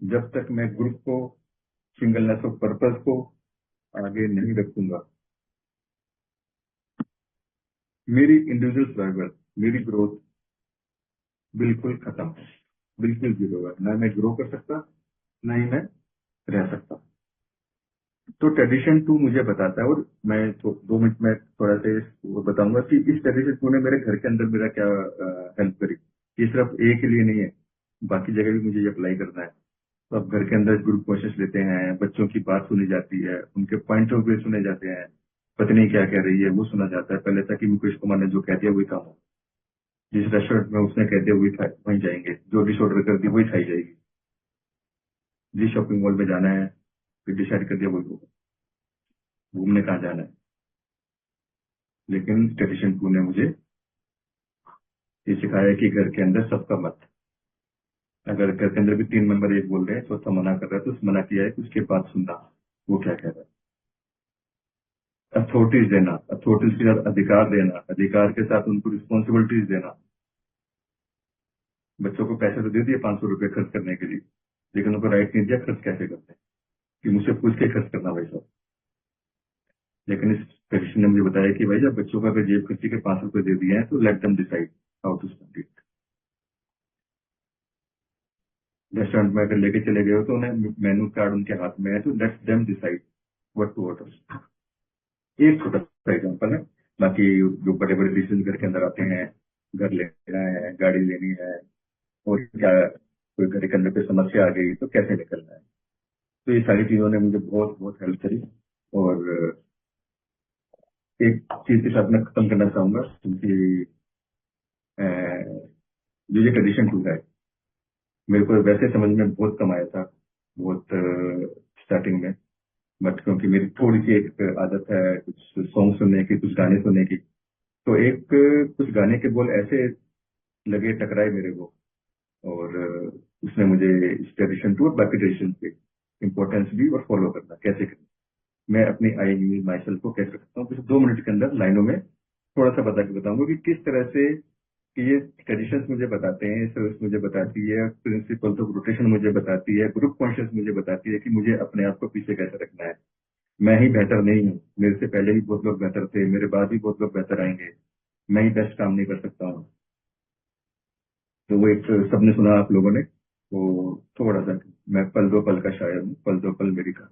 जब तक मैं ग्रुप को, सिंगलनेस ऑफ पर्पस को आगे नहीं रखूंगा, मेरी इंडिविजुअल सर्वाइवल, मेरी ग्रोथ बिल्कुल खत्म है, बिल्कुल जीरो है। ना मैं ग्रो कर सकता, ना ही मैं रह सकता। तो ट्रेडिशन 2 मुझे बताता है, और मैं तो 2 मिनट में थोड़ा सा वो बताऊंगा कि इस ट्रेडिशन 2 ने मेरे घर के अंदर मेरा क्या हेल्प करी। ये सिर्फ ए के लिए नहीं है, बाकी जगह भी मुझे ये अप्लाई करना है। तो अब घर के अंदर ग्रुप क्वेश्चन लेते हैं, बच्चों की बात सुनी जाती है, उनके पॉइंट ऑफ व्यू सुने जाते हैं, पत्नी क्या कह रही है वो सुना जाता है। पहले तक मुकेश कुमार ने जो कह दिया वही काम हो, जिस रेस्टोरेंट में उसने कह दिया वहीं जाएंगे, जो डिश ऑर्डर कर दी वही खाई जाएगी, जिस शॉपिंग मॉल में जाना है फिर डिसाइड कर दिया वही होगा, घूमने कहाँ जाना है। लेकिन ट्रेडिशन 2 ने मुझे ये सिखाया कि घर के अंदर सबका मत, अगर घर के अंदर भी 3 मेंबर एक बोल रहे हैं, चौथा मना कर रहा है, तो उस मना किया है कि उसके बाद सुनना वो क्या कह रहा है। अथॉरिटीज देना, अथॉरिटीज के साथ अधिकार देना, अधिकार के साथ उनको रिस्पॉन्सिबिलिटीज देना। बच्चों को पैसे तो दे दिए 500 रुपए खर्च करने के लिए, लेकिन उनको राइट नहीं दिया खर्च कैसे करते हैं, कि मुझसे पूछ के खर्च करना भाई साहब। लेकिन इस ट्रेडिशन ने मुझे बताया कि भाई जब बच्चों का अगर जेब खर्ची के 5 रुपए दे दिए हैं तो let them decide how to spend it. Restaurant में अगर लेके चले गए हो तो उन्हें मेनू कार्ड उनके हाथ में है, तो let them decide what to order. एक छोटा सा एग्जाम्पल है। बाकी जो बड़े बड़े डिसीजन घर के अंदर आते हैं, घर लेना है, गाड़ी लेनी है, और क्या कोई घर के अंदर कोई समस्या आ गई तो कैसे निकलना है, तो ये सारी चीजों ने मुझे बहुत बहुत हेल्प करी। और एक चीज के साथ मैं खत्म करना चाहूंगा, क्योंकि अ, जो ये ट्रेडिशन 2 है, मेरे को वैसे समझ में बहुत कम आया था, बहुत स्टार्टिंग में। बट क्योंकि मेरी थोड़ी सी एक आदत है कुछ सॉन्ग सुनने की, कुछ गाने सुनने की, तो एक कुछ गाने के बोल ऐसे लगे टकराए मेरे को और उसने मुझे इस ट्रेडिशन टू और बाकी ट्रेडिशन पे इम्पोर्टेंस दी और फॉलो करना कैसे करना, मैं अपनी आई माई सेल्फ को कैसे करता हूँ, कुछ 2 मिनट के अंदर लाइनों में थोड़ा सा बता के बताऊंगा कि किस तरह से कि ये ट्रेडिशंस मुझे बताते हैं, सर्विस मुझे बताती है, प्रिंसिपल्स ऑफ रोटेशन मुझे बताती है, ग्रुप कॉन्शियस मुझे बताती है कि मुझे अपने आप को पीछे कैसे रखना है। मैं ही बेहतर नहीं हूँ, मेरे से पहले भी बहुत लोग बेहतर थे, मेरे बाद भी बहुत लोग बेहतर आएंगे, मैं ही बेस्ट काम नहीं कर सकता हूँ। तो वो एक सबने सुना आप लोगों ने, वो थोड़ा सा, मैं पल दो पल का शायर हूँ, पल दो पल मेरी का,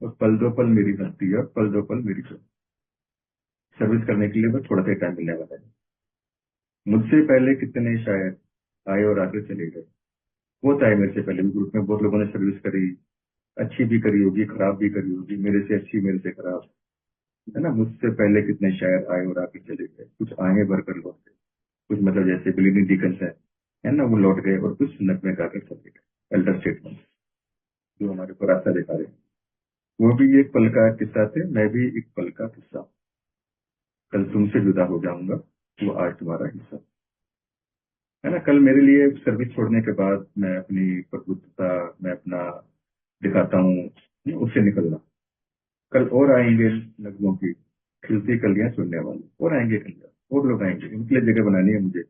और पल दो पल मेरी हस्ती है, और पल दो पल मेरी का। सर्विस करने के लिए बस थोड़ा सा टाइम मिलने वाला है। मुझसे पहले कितने शायर आए और आके चले गए, होता है, मेरे से पहले भी ग्रुप में बहुत लोगों ने सर्विस करी, अच्छी भी करी होगी, खराब भी करी होगी, मेरे से अच्छी मेरे से खराब, है ना। मुझसे पहले कितने शायर आए और आके चले गए, कुछ आए भर कर लौट गए, कुछ मतलब जैसे बिलीनी डिकन्स है ना, वो लौट गए, और कुछ नकमे गाकर चले गए, एल्डर स्टेटमेंट जो हमारे को रास्ता दिखा रहे हैं। वो भी एक पल का किस्सा थे, मैं भी एक पल का किस्सा हूं। कल तुमसे जुदा हो जाऊंगा, वो आज तुम्हारा हिस्सा, है ना। कल मेरे लिए सर्विस छोड़ने के बाद मैं अपनी प्रबुद्धता, मैं अपना दिखाता हूँ, उससे निकलना। कल और आएंगे नगमों की खिलती कलियां सुनने वाले, और आएंगे कलियां, और लोग आएंगे, उनके लिए जगह बनानी है मुझे,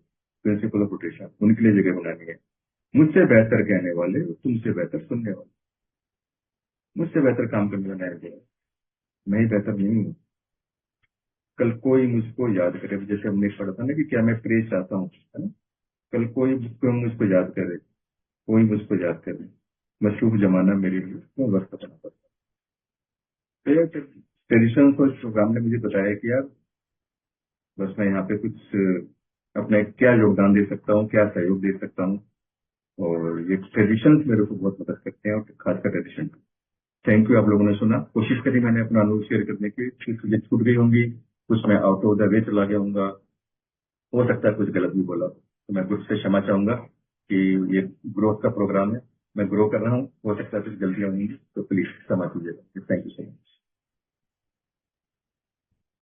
प्रिंसिपल ऑफ रोटेशन, उनके लिए जगह बनानी है। मुझसे बेहतर कहने वाले, तुमसे बेहतर सुनने वाले, मुझसे बेहतर काम करने वाले आएंगे, मैं ही बेहतर नहीं हूँ। कल कोई मुझको याद करे, जैसे हमने पढ़ा था ना कि क्या मैं प्रेज चाहता हूँ, है ना। कल कोई मुझको याद करे, कोई मुझको याद करे, मशरूफ जमाना मेरे लिए क्यों वक्त बना पड़ता। तो ट्रेडिशन को इस प्रोग्राम ने मुझे बताया कि यार बस मैं यहाँ पे कुछ अपना क्या योगदान दे सकता हूँ, क्या सहयोग दे सकता हूँ, और ये ट्रेडिशन मेरे को बहुत मदद करते हैं, और खासकर ट्रेडिशन। थैंक यू, आप लोगों ने सुना, कोशिश करी मैंने अपना अनुभव शेयर करने की, कुछ चीजें छूट गई होंगी, कुछ मैं आउट ऑफ द वे चला गया हूँगा, हो सकता है कुछ गलत भी बोला, तो मैं कुछ से क्षमा चाहूंगा कि ये ग्रोथ का प्रोग्राम है, मैं ग्रो कर रहा हूँ, हो सकता है कुछ गलतियां होंगी, तो प्लीज क्षमा कीजिएगा। Thank you so much.